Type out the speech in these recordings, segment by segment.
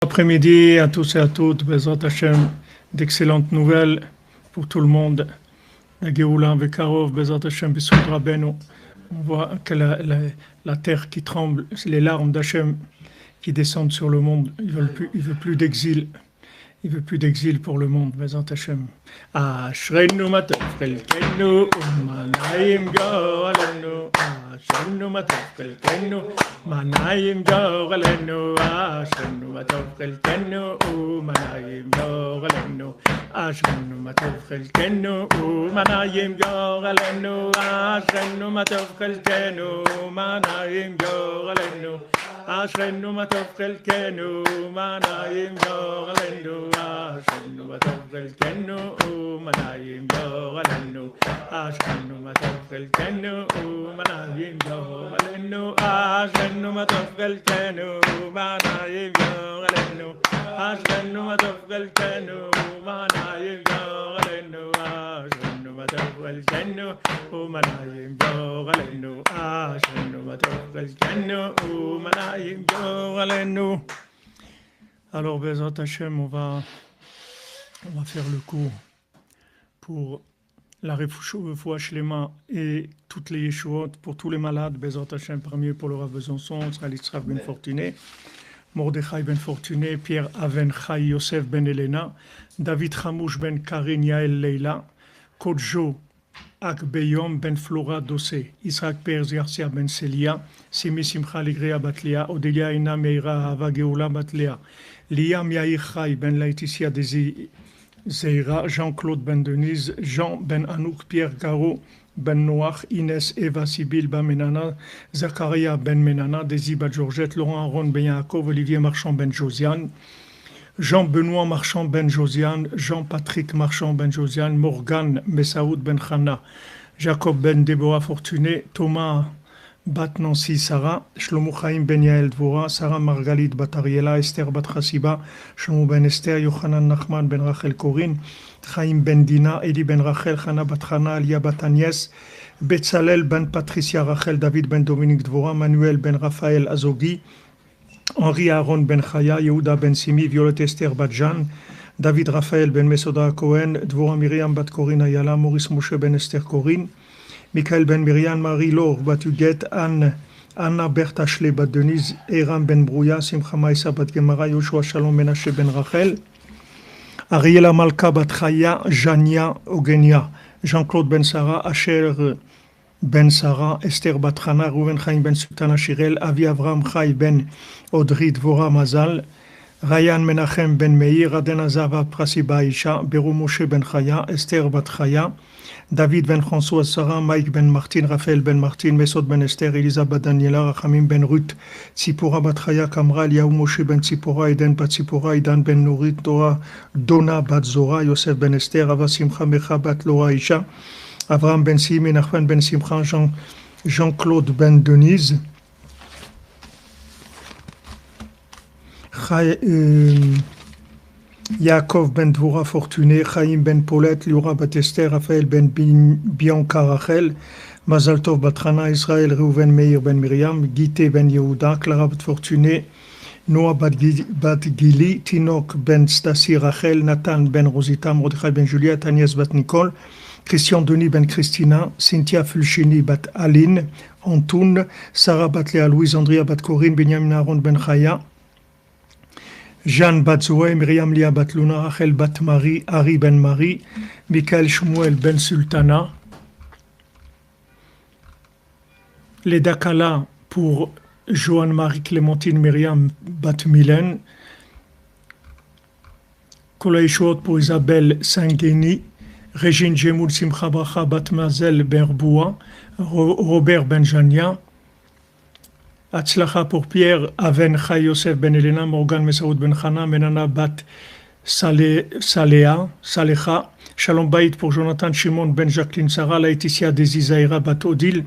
Après-midi à tous et à toutes, Bezrat Hashem, d'excellentes nouvelles pour tout le monde. La Géoula Vekarov, Bezrat Hashem, B'Sud Rabbeinu. On voit que la terre qui tremble, c'est les larmes d'Hachem qui descendent sur le monde. Il veut plus d'exil. Il veut plus d'exil pour le monde, Bezrat Hashem. Ashreinu matov chelkenu, umanayim gorelenu. Ashreinu matov chelkenu, manayim gorelenu. Ashreinu matov chelkenu, umanayim gorelenu. Ashreinu matov chelkenu, umanayim gorelenu. Ashreinu matov chelkenu, umanayim gorelenu. Ashreinu matov chelkenu, umanayim gorelenu. Ashreinu matov chelkenu, umanayim gorelenu. Ashreinu matov chelkenu, umanayim gorelenu. Ashreinu matov chelkenu, umanayim gorelenu. Ashreinu matov chelkenu, umanayim gorelenu. Ashreinu matov chelkenu, umanayim gorelenu. Ashreinu matov chelkenu, umanayim gorelenu. Alors, Bezrat Hashem, on va faire le cours pour la Refoua Shlema et toutes les Yeshuot, pour tous les malades, Bezrat Hashem, parmi eux pour le Rav Besançon, Israël Yitzhak ben Fortuné, Mordechai ben Fortuné, Pierre Aven Chai Yosef ben Elena, David Hamouch ben Karin Yael Leila, Kodjo Ak Beyom ben Flora Dossé, Isaac Perz Garcia ben Celia, Simi Simcha Ligrea Batlia, Odelia Ina Meira Hava Geoula Batlia, Liam Yair Chai ben Laetitia Desi Zeira, Jean-Claude ben Denise, Jean ben Anouk, Pierre Garo ben Noach, Inès Eva Sibyl ben Menana, Zakaria ben Menana, Desi ben Georgette, Laurent Aaron ben Yaakov, Olivier Marchand ben Josiane, Jean-Benoît Marchand ben Josiane, Jean-Patrick Marchand ben Josiane, Morgan Messaoud ben Chana, Jacob ben Déborah Fortuné, Thomas Bat Nancy Sarah, Shlomo Chaim ben Yael Dvora, Sarah Margalit Bat Ariela, Esther Bat Chassiba, Shlomo ben Esther, Yochanan Nachman ben Rachel Corinne, Chaim ben Dina, Eli ben Rachel, Chana Bat Chana, Alia Bat Agnès, Betzalel ben Patricia Rachel, David ben Dominique Dvora, Manuel ben Raphaël Azogi, Henri Aaron ben Chaya, Yehuda ben Simi, Violette Esther Bat Jeanne, David Raphaël ben Mesoda Cohen, Dvora Myriam Bat Corinne Ayala, Maurice Moshe ben Esther Corinne, Michael ben Myriam, Marie-Laure Bat Huguette, Anna Bertha Ashley Bat Denise, Eram ben Brouya, Simcha Maïsa Bat Gemara, Yoshua Shalom ben Haché ben Rachel, Ariela Malka Bat Chaya, Jania Ogenia, Jean-Claude ben Sarah, Asher ben Sarah, Esther Bat Chana, Rouven Chaim ben Sultana Shirel, Avi Avram Chai ben Audrey Dvora Mazal, Ryan Menachem ben Meir, Aden Azava Prasiba Isha, Beru Moshe ben Chaya, Esther Bat Chaya, David ben François Sarah, Mike ben Martin, Raphaël ben Martin, Mesod ben Esther, Elisabeth Daniela, Rachamim ben Ruth, Tzipora bat Chaya, Kamral, Yahu Moshe ben Tzipora, Eden bat Tzipora, Idan ben Nourit, Dona bat Zora, Yosef ben Esther, Ava Simcha Mecha bat Laura Isha, Avram ben Simi, Nachman ben Simcha, Jean-Claude ben Denise, Yaakov ben Dvora Fortuné, Chaim ben Paulette, Liora bat Esther, Raphaël ben Bianca Rachel, Mazal Tov bat Chana, Israël Reuven Meir ben Miriam, Gite ben Yehuda, Clara bat Fortuné, Noah bat Gili, Tinok ben Stasi Rachel, Nathan ben Rosita, Mordechai ben Juliette, Agnès bat Nicole, Christian Denis ben Christina, Cynthia Fulchini bat Aline, Antoun, Sarah bat Léa Louise, Andrea bat Corinne, Benjamin Aaron ben Chaya, Jeanne bat Zoé, Myriam Lia bat Luna, Rachel bat Marie, Harry ben Marie, Michael Shmuel ben Sultana, les Dakala pour Joanne Marie Clémentine Myriam bat Mylène, Kolaïchot pour Isabelle Saint-Guény, Régine Gemoul Simcha Bracha bat Mazel ben Boua, Robert ben Jania, Atzlacha pour Pierre Aven Chai Yosef ben Elena, Morgan Mesaoud ben Chana, Menana bat Saleha, Shalom Baït pour Jonathan Shimon ben Jacqueline Sarah, Laetitia Desi Zaira bat Odile,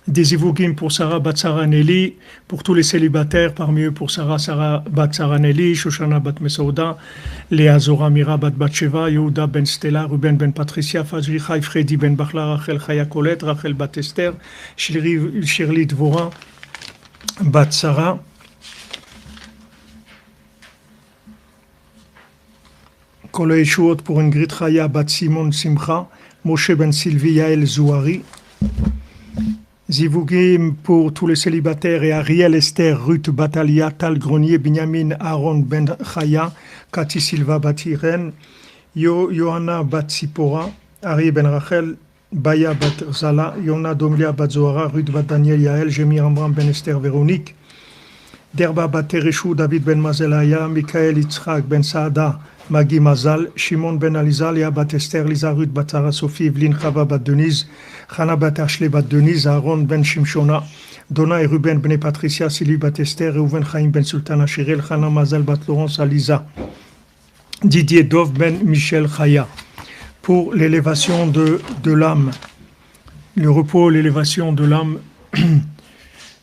Desivugim pour Sarah bat Sarah Nelly, pour tous les célibataires, parmi eux pour Sarah bat Sarah Nelly, Shoshana bat Mesouda, Léa Zora Mira bat Batsheva, Yehuda ben Stella, Ruben ben Patricia, Fazri Chai Freddy ben Bachla, Rachel Chaya Colette, Rachel bat Esther, Shirley Dvora, Bat Sarah, Kol Yeshuot pour Ingrid Chaya Bat Simon Simcha, Moshe Ben Sylvie Yael Zouari. Zivugim pour tous les célibataires et Ariel Esther Ruth Batalia Tal Grenier Binyamin Aaron Ben Chaya Cathy Silva Bat Irène Yohanna Bat Sipora Ari Ben Rachel Baya Bat Zala Yona Domlia Bat Zohara Ruth Bat Daniel Yael Jemir Amram Ben Esther Véronique Derba Bat Tereshou David Ben Mazelaya Michael Yitzhak Ben Saada Magui Mazal, Shimon Ben Aliza, Léa Bat Esther, Lisa Ruth Bat Sarah Sophie, Evelyne Chava Bat Denise, Chana Bat Ashley Bat Denise, Aaron Ben Shimshona, Donna et Ruben Ben Patricia, Sylvie Bat Esther, Reuven Chaim Ben Sultana Shirel, Chana Mazal Bat Laurence Aliza, Didier Dov Ben Michel Chaya. Pour l'élévation de l'âme, le repos, l'élévation de l'âme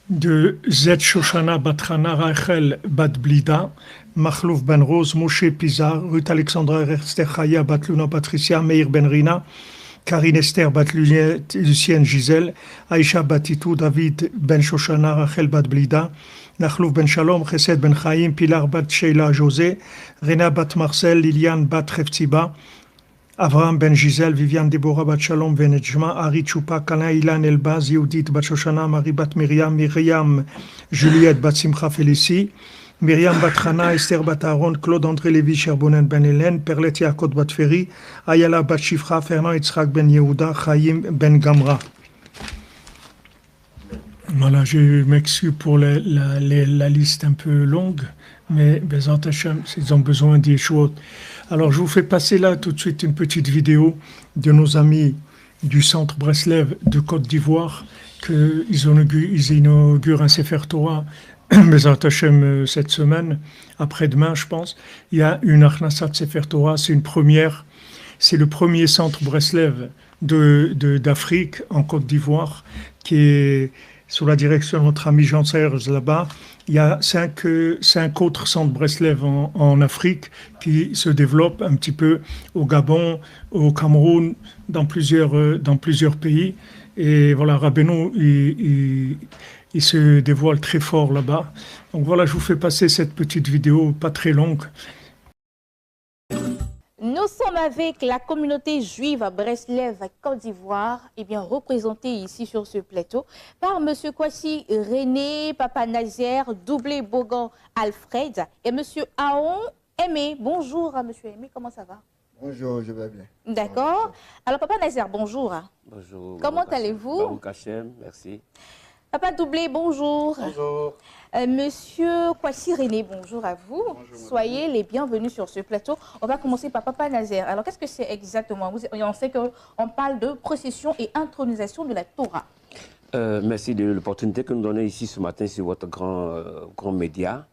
de Zed Shoshana Batrana Rachel Bat Blida, Machlouf Ben Rose, Moshe Pizar, Ruth Alexandra Esther Chaya Bat Luna Patricia, Meir Ben Rina, Karine Esther Bat Lucienne Gisèle, Aïcha Batitou, David Ben Shoshana, Rachel Bat Blida, Nachlouf Ben Shalom, Chesed Ben Chaim, Pilar Bat Sheila José, Rena Bat Marcel, Liliane Bat Revtziba, Avraham Ben Gisèle, Viviane Deborah Bat Shalom Venejma, Ari Choupa, Kana Ilan Elbaz, Yehudit Bat Shoshana, Marie Bat Myriam, Juliette Bat Simcha Félicie, Myriam Batrana, Esther Bat Aaron, Claude André Lévy, Cherbonen Ben Hélène, Perlet Yaakot Bat Ferry, Ayala Bat Shifra, Fernand Yitzhak Ben Yehuda, Chaim Ben Gamra. Voilà, je m'excuse pour la liste un peu longue, mais Bezat Hashem, ils ont besoin des choses. Alors, je vous fais passer là tout de suite une petite vidéo de nos amis du centre Breslev de Côte d'Ivoire, qu'ils inaugurent un Sefer Torah, Bezat Hashem, cette semaine, après-demain, je pense. Il y a une Achnasat Sefer Torah, c'est une première. C'est le premier centre Breslev d'Afrique, en Côte d'Ivoire, qui est sous la direction de notre ami Jean Serge là-bas. Il y a cinq autres centres Breslev en Afrique qui se développent un petit peu au Gabon, au Cameroun, dans plusieurs pays. Et voilà, Rabbeinu, il se dévoile très fort là-bas. Donc voilà, je vous fais passer cette petite vidéo, pas très longue. Nous sommes avec la communauté juive à Breslev, à Côte d'Ivoire, et bien représentée ici sur ce plateau par M. Kwasi René, Papa Nazaire, Doublé Bogan Alfred et M. Aon Aimé. Bonjour à M. Aimé, comment ça va? Bonjour, je vais bien. D'accord. Alors Papa Nazaire, bonjour. Bonjour. Comment allez-vous? Baruch Hashem, merci. Papa Doublé, bonjour. Bonjour. Monsieur Kwasi René, bonjour à vous. Bonjour, soyez les bienvenus sur ce plateau. On va commencer par Papa Nazaire. Alors, qu'est-ce que c'est exactement? On sait qu'on parle de procession et intronisation de la Torah. Merci de l'opportunité que nous donnez ici ce matin sur votre grand média,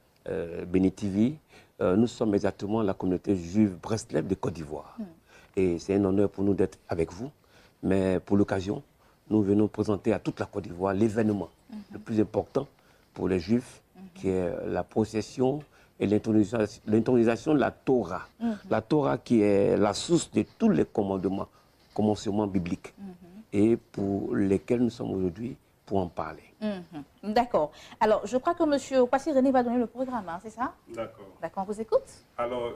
Béni TV. Nous sommes exactement la communauté juive Breslev de Côte d'Ivoire. Et c'est un honneur pour nous d'être avec vous. Mais pour l'occasion, nous venons présenter à toute la Côte d'Ivoire l'événement le plus important pour les Juifs, qui est la procession et l'intronisation de la Torah. La Torah qui est la source de tous les commencements bibliques et pour lesquels nous sommes aujourd'hui pour en parler. D'accord. Alors, je crois que M. Kwasi René va donner le programme, hein, c'est ça? D'accord. D'accord, on vous écoute. Alors,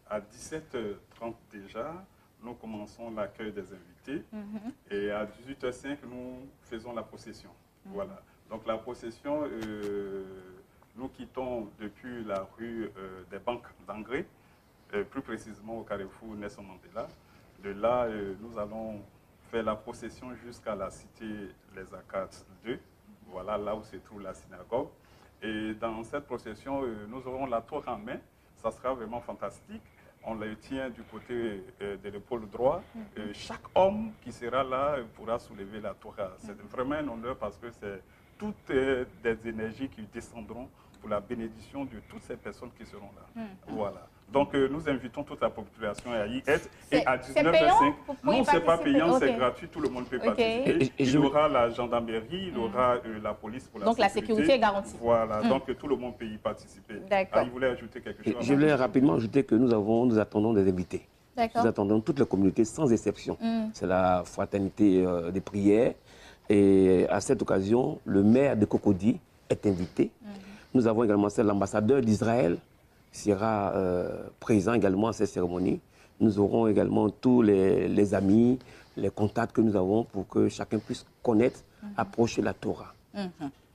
à 17h30 déjà, nous commençons l'accueil des invités et à 18h05, nous faisons la procession. Voilà. Donc la procession, nous quittons depuis la rue des Banques d'Engrais, plus précisément au carrefour Nelson Mandela. De là, nous allons faire la procession jusqu'à la cité Les Arcades 2, voilà, là où se trouve la synagogue. Et dans cette procession, nous aurons la Torah en main. Ça sera vraiment fantastique. On le tient du côté de l'épaule droit. Chaque homme qui sera là pourra soulever la Torah. C'est vraiment un honneur parce que c'est toutes des énergies qui descendront pour la bénédiction de toutes ces personnes qui seront là. Voilà. Donc, nous invitons toute la population à y être. Et à 19h05, non, ce n'est pas payant, c'est gratuit, tout le monde peut participer. Il y aura la gendarmerie, il y aura la police pour la sécurité. Donc, la sécurité est garantie. Voilà, donc tout le monde peut y participer. D'accord. Il voulait ajouter quelque chose? Je voulais rapidement ajouter que nous attendons des invités. Nous attendons toutes les communautés sans exception. C'est la fraternité des prières. Et à cette occasion, le maire de Cocody est invité. Nous avons également l'ambassadeur d'Israël sera présent également à cette cérémonie. Nous aurons également tous les amis, les contacts que nous avons pour que chacun puisse connaître, approcher la Torah.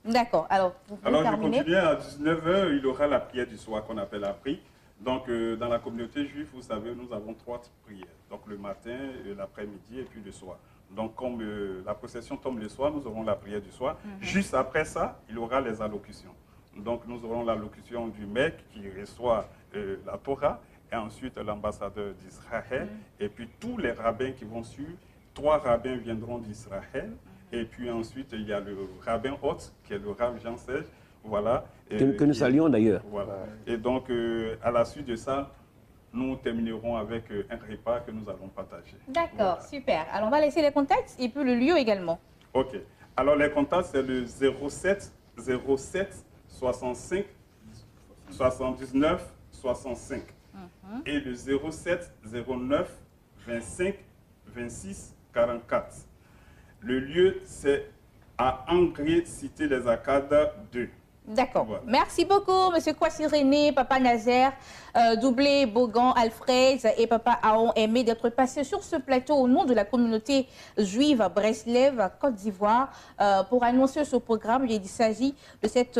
D'accord. Alors, vous pouvez terminer. Je continue à 19 h, il y aura la prière du soir qu'on appelle la prière. Donc, dans la communauté juive, vous savez, nous avons 3 prières. Donc, le matin, l'après-midi et puis le soir. Donc, comme la procession tombe le soir, nous aurons la prière du soir. Juste après ça, il y aura les allocutions. Donc, nous aurons l'allocution du mec qui reçoit la Torah, et ensuite l'ambassadeur d'Israël, et puis tous les rabbins qui vont suivre. 3 rabbins viendront d'Israël, et puis ensuite il y a le rabbin hôte, qui est le rabbin Jean-Serge, voilà. Que nous saluons d'ailleurs. Voilà. Et donc, à la suite de ça, nous terminerons avec un repas que nous allons partager. D'accord, voilà. Super. Alors, on va laisser les contacts et puis le lieu également. Ok. Alors, les contacts, c'est le 07 65 79 65 et le 07 09 25 26 44. Le lieu, c'est à Angrier, Cité des Arcades 2. D'accord. Voilà. Merci beaucoup, M. Kwasi René, Papa Nazaire, Doublé, Bogan, Alfred et Papa Aon aimé d'être passés sur ce plateau au nom de la communauté juive à Breslev, Côte d'Ivoire, pour annoncer ce programme. Il s'agit de cette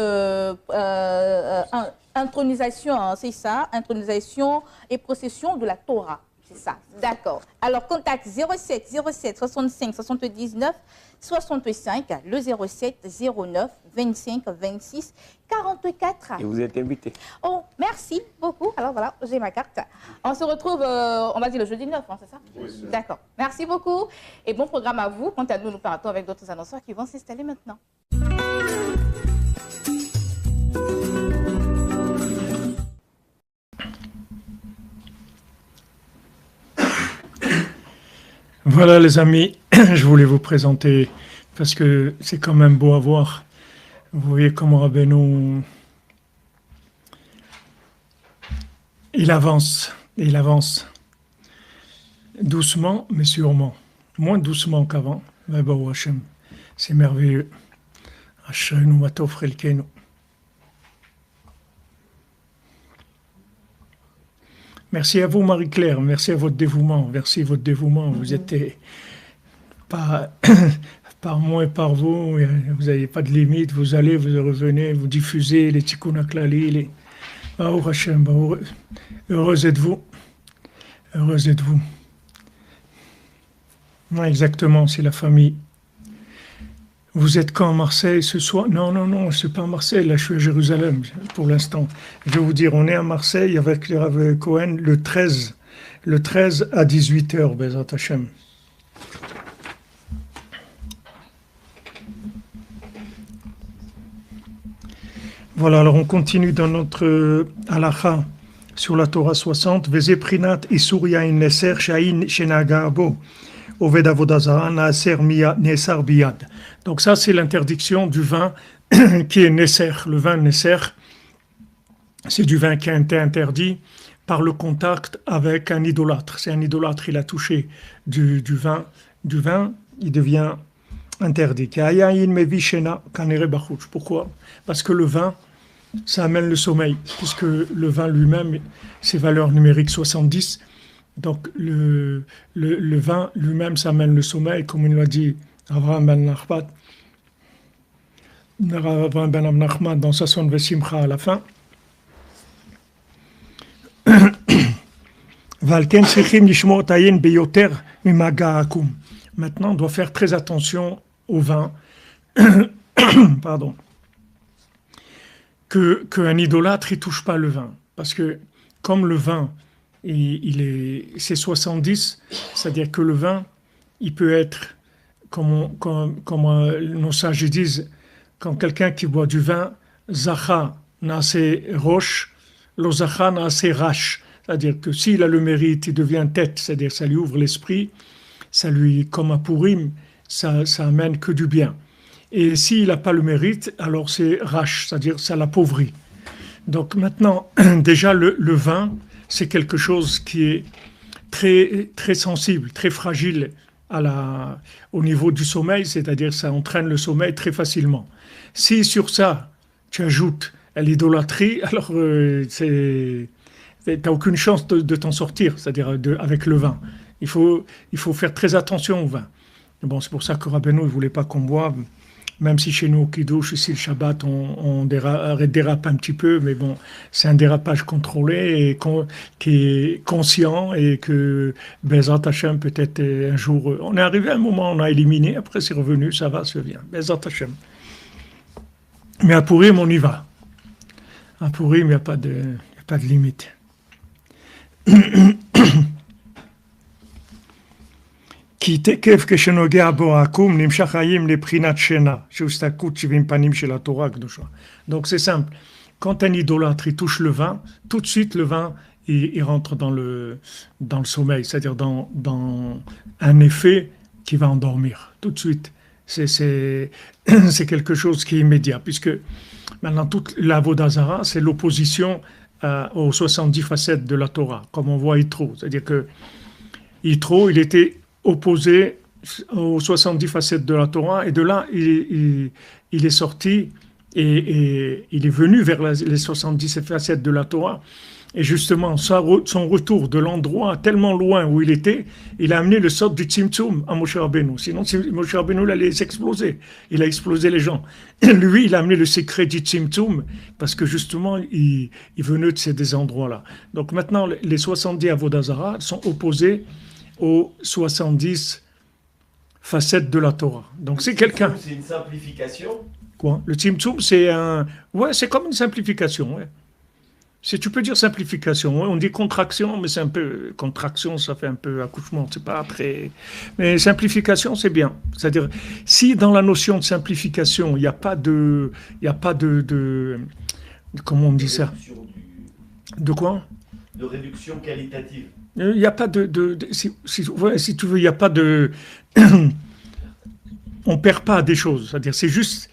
intronisation, hein, c'est ça, intronisation et procession de la Torah. C'est ça, d'accord. Alors, contact 07 65 79 65, le 07 09 25 26 44. Et vous êtes invité. Oh, merci beaucoup. Alors voilà, j'ai ma carte. On se retrouve, on va dire le jeudi 9, hein, c'est ça? Oui. D'accord. Merci beaucoup et bon programme à vous. Quant à nous, nous partons avec d'autres annonceurs qui vont s'installer maintenant. Voilà les amis, je voulais vous présenter, parce que c'est quand même beau à voir. Vous voyez comment Rabbeinu, il avance, doucement mais sûrement, moins doucement qu'avant, mais bon, Hachem, c'est merveilleux. Hachem, Matov Relkenu. Merci à vous, Marie-Claire. Merci à votre dévouement. Merci à votre dévouement. Vous êtes pas par moi et par vous. Vous n'avez pas de limite. Vous allez, vous revenez, vous diffusez les Tikkun HaKlali. Les Baruch Hashem. Heureux êtes-vous. Heureux êtes-vous. Ouais, exactement, c'est la famille. Vous êtes quand à Marseille ce soir? Non, je ne suis pas à Marseille, là je suis à Jérusalem pour l'instant. Je vais vous dire, on est à Marseille avec le Rav Cohen le 13 à 18h, Bezat Hashem. Voilà, alors on continue dans notre halakha sur la Torah 60. Veze prinat isur yain neser shain shenaga bo. Oved avodazara naaser miya nesar biyad. Donc ça, c'est l'interdiction du vin qui est nesser. Le vin nesser, c'est du vin qui a été interdit par le contact avec un idolâtre. C'est un idolâtre, il a touché du vin, il devient interdit. Pourquoi? Parce que le vin, ça amène le sommeil, puisque le vin lui-même, c'est valeur numérique 70. Donc le vin lui-même, ça amène le sommeil, comme il l'a dit Avraham ben Nachman dans Sasson Vesimcha à la fin. Maintenant, on doit faire très attention au vin. Pardon. Qu'un idolâtre ne touche pas le vin. Parce que comme le vin, c'est 70, c'est-à-dire que le vin, il peut être, comme nos sages disent, quand quelqu'un qui boit du vin, Zacha nase roche, lo Zacha nase rache. C'est-à-dire que s'il a le mérite, il devient tête, c'est-à-dire ça lui ouvre l'esprit, ça lui, comme un Purim, ça amène que du bien. Et s'il n'a pas le mérite, alors c'est rache, c'est-à-dire ça l'appauvrit. Donc maintenant, déjà le vin, c'est quelque chose qui est très, très sensible, très fragile au niveau du sommeil, c'est-à-dire ça entraîne le sommeil très facilement. Si sur ça, tu ajoutes l'idolâtrie, alors t'as aucune chance de t'en sortir, c'est-à-dire avec le vin. Il faut faire très attention au vin. Bon, c'est pour ça que Rabbeinu ne voulait pas qu'on boive, même si chez nous, au Kiddush, ici le Shabbat, on dérape un petit peu, mais bon, c'est un dérapage contrôlé et qui est conscient et que Bezat Hashem, peut-être un jour, on est arrivé à un moment, on a éliminé, après c'est revenu, ça va, ça vient. Bezat Hashem. Mais à Purim, on y va. À Purim, il n'y a pas de limite. כי תקף כשנוגע בו העקום נמשך חיים לבחינת שינה, שהוא הסתלקות 70 פנים של התורה הקדושה. Donc c'est simple, quand un idolâtre il touche le vin, tout de suite le vin il rentre dans le sommeil, c'est-à-dire dans un effet qui va endormir, tout de suite. C'est quelque chose qui est immédiat, puisque maintenant toute la Vodazara, c'est l'opposition aux 70 facettes de la Torah, comme on voit Yitro, c'est-à-dire que Yitro, il était opposé aux 70 facettes de la Torah, et de là, il est sorti et il est venu vers les 70 facettes de la Torah. Et justement, son retour de l'endroit tellement loin où il était, il a amené le sort du Tzimtzum à Moshe Rabbeinu. Sinon, Moshe Rabbeinu il allait s'exploser. Il a explosé les gens. Lui, il a amené le secret du Tzimtzum parce que justement, il venait de ces endroits-là. Donc maintenant, les 70 Avodazara sont opposés aux 70 facettes de la Torah. Donc c'est quelqu'un. C'est une simplification. Quoi? Le Tzimtzum, c'est c'est comme une simplification. Ouais. Si tu peux dire simplification, ouais. On dit contraction, mais c'est un peu contraction, ça fait un peu accouchement. C'est pas très. Mais simplification, c'est bien. C'est-à-dire, si dans la notion de simplification, il n'y a pas de, comment on dit ça? De quoi? De réduction qualitative. Il n'y a pas si tu veux, il n'y a pas de... On perd pas des choses. C'est-à-dire, c'est juste,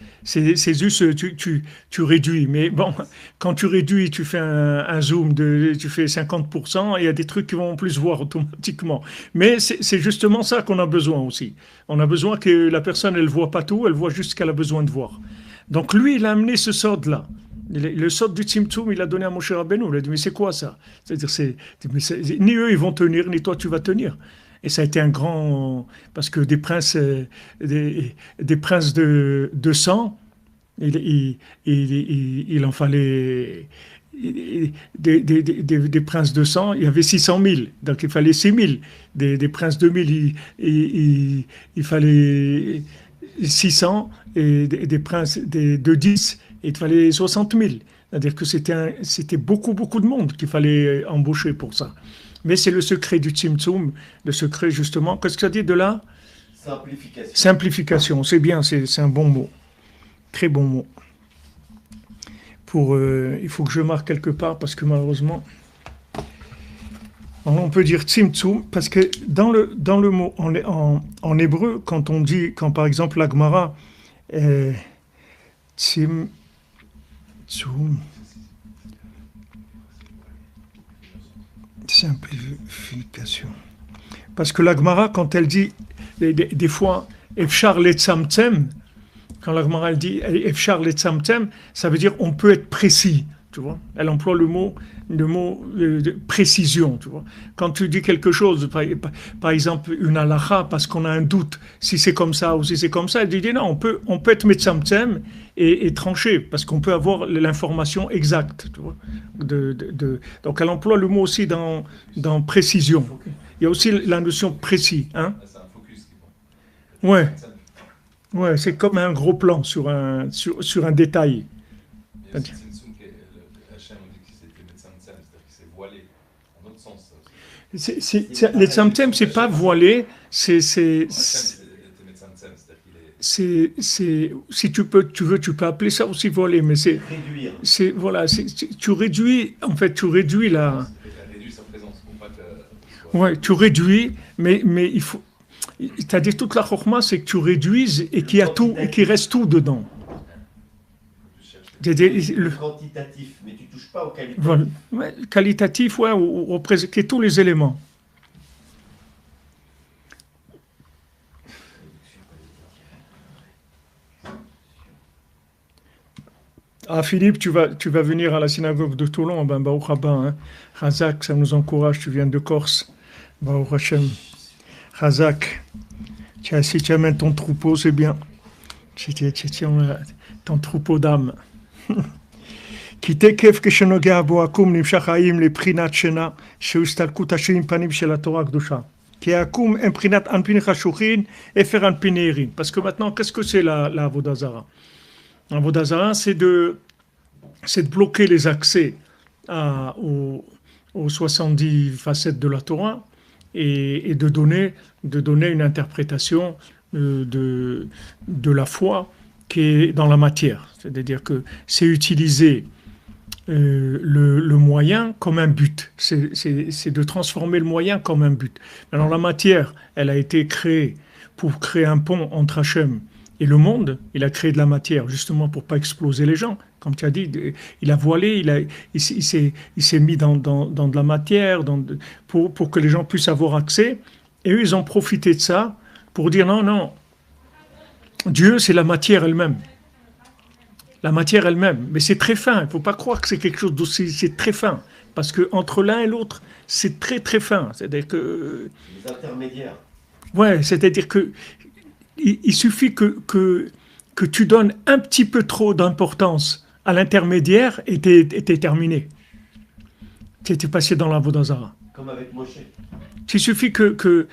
tu réduis. Mais bon, quand tu réduis, tu fais un zoom, tu fais 50%, et il y a des trucs qui vont plus voir automatiquement. Mais c'est justement ça qu'on a besoin aussi. On a besoin que la personne, elle ne voit pas tout, elle voit juste ce qu'elle a besoin de voir. Donc lui, il a amené ce sort-là. Le sort du Tzimtzum, il a donné à Moshe Rabbeinu. Il a dit, mais c'est quoi ça? C'est-à-dire, ni eux, ils vont tenir, ni toi, tu vas tenir. Et ça a été un grand... Parce que des princes de sang, il en fallait... Des princes de sang, il y avait 600 000. Donc il fallait 6 000. Des princes de 1000, il fallait 600. Et des princes de 10, il fallait 60 000. C'est-à-dire que c'était beaucoup, beaucoup de monde qu'il fallait embaucher pour ça. Mais c'est le secret du Tzimtzum, le secret justement. Qu'est-ce que ça dit de là? Simplification. Simplification, c'est bien, c'est un bon mot. Très bon mot. Il faut que je marque quelque part parce que malheureusement, on peut dire Tzimtzum parce que dans le mot en hébreu, quand par exemple la Gemara Tzimtzum, simplification. Parce que la Gemara, quand elle dit, des fois, Efchar letzamtzem, quand la Gemara elle dit Efchar letzamtzem, ça veut dire on peut être précis, tu vois. Elle emploie le mot de précision, tu vois. Quand tu dis quelque chose, par exemple une halakha, parce qu'on a un doute si c'est comme ça ou si c'est comme ça, elle dit non, on peut être metzamtzem et trancher, parce qu'on peut avoir l'information exacte, tu vois. Donc elle emploie le mot aussi dans précision. Il y a aussi la notion précis, hein. C'est un focus qui vont. Ouais, c'est comme un gros plan sur un détail. Il y a aussi Tzimtzum qui Hachem dit que c'était médecin de scène, c'est-à-dire qu'il s'est voilé. En autre sens, ça aussi. Les tzamtzem, c'est pas voilé, c'est si tu veux, tu peux appeler ça aussi voilé, mais Réduire. Voilà, tu réduis la. Réduire sa présence pour pas que. Ouais, tu réduis, mais il faut. C'est-à-dire toute la chorma, c'est que tu réduises et qu'il y a tout et qu'il reste tout dedans. Le quantitatif, mais tu touches pas au qualitatif. Voilà. Ouais, qualitatif, ouais, ou présenter tous les éléments. Ah Philippe, tu vas venir à la synagogue de Toulon, ben Baruch haba, hein. Razak, ça nous encourage, tu viens de Corse. Baruch Hashem. Razak, si tu amènes ton troupeau, c'est bien. Ton troupeau d'âmes. כי תקף כשנוגע בו עקום נמשך חיים לבחינת שינה, שהוא הסתלקות השם פנים של התורה הקדושה. כי העקום הם בחינת אנפין חשוכין, אפר אנפין נהירים. Parce que maintenant, qu'est-ce que c'est la Avodah Zara? Avodah Zara, c'est de bloquer les accès aux 70 facettes de la Torah et de donner une interprétation de la foi qui est dans la matière. C'est-à-dire que c'est utiliser le moyen comme un but. C'est de transformer le moyen comme un but. Alors la matière, elle a été créée pour créer un pont entre Hachem et le monde. Il a créé de la matière justement pour pas exploser les gens. Comme tu as dit, il a voilé, il s'est mis dans de la matière pour que les gens puissent avoir accès. Et eux, ils ont profité de ça pour dire non, Dieu, c'est la matière elle-même. La matière elle-même. Mais c'est très fin. Il ne faut pas croire que c'est quelque chose d'aussi... C'est très fin. Parce qu'entre l'un et l'autre, c'est très très fin. C'est-à-dire que... Les intermédiaires. Ouais, c'est-à-dire que il suffit que tu donnes un petit peu trop d'importance à l'intermédiaire et t'es terminé. Tu es passé dans l'Avodah Zara. Comme avec Moshe. Il suffit que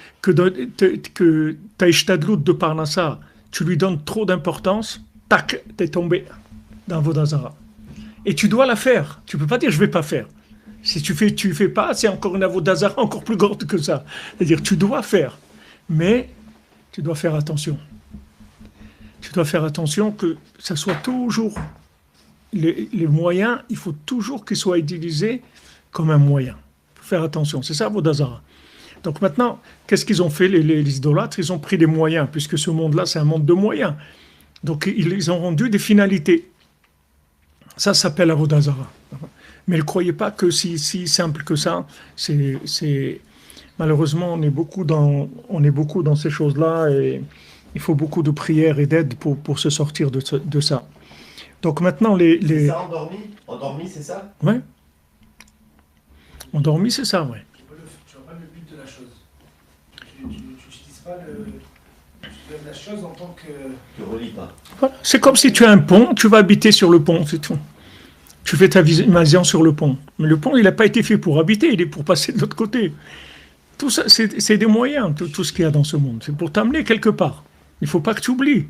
ta ishtadlout de Parnassa, tu lui donnes trop d'importance, tac, t'es tombé dans l'Avodah Zara. Et tu dois la faire. Tu ne peux pas dire je ne vais pas faire. Si tu fais pas, c'est encore une Avodah Zara encore plus grande que ça. C'est-à-dire tu dois faire. Mais tu dois faire attention. Tu dois faire attention que ça soit toujours... Les moyens, il faut toujours qu'ils soient utilisés comme un moyen. Il faut faire attention. C'est ça, Avodah Zara. Donc maintenant, qu'est-ce qu'ils ont fait, les idolâtres? Ils ont pris des moyens, puisque ce monde-là, c'est un monde de moyens. Donc ils ont rendu des finalités. Ça s'appelle Avodah Zara. Mais ne croyez pas que si simple que ça, c'est... Malheureusement, on est beaucoup dans ces choses-là et il faut beaucoup de prières et d'aide pour se sortir de ça. Donc maintenant, C'est ça, endormi, c'est ça? Ouais. Endormi, c'est ça, ouais. Tu vois pas le but de la chose. Tu n'utilises pas la chose en tant que... Tu relis pas. Voilà. C'est comme si tu as un pont, tu vas habiter sur le pont, c'est tout. Tu fais ta maison sur le pont. Mais le pont, il n'a pas été fait pour habiter, il est pour passer de l'autre côté. Tout ça, c'est des moyens, tout ce qu'il y a dans ce monde. C'est pour t'amener quelque part. Il ne faut pas que tu oublies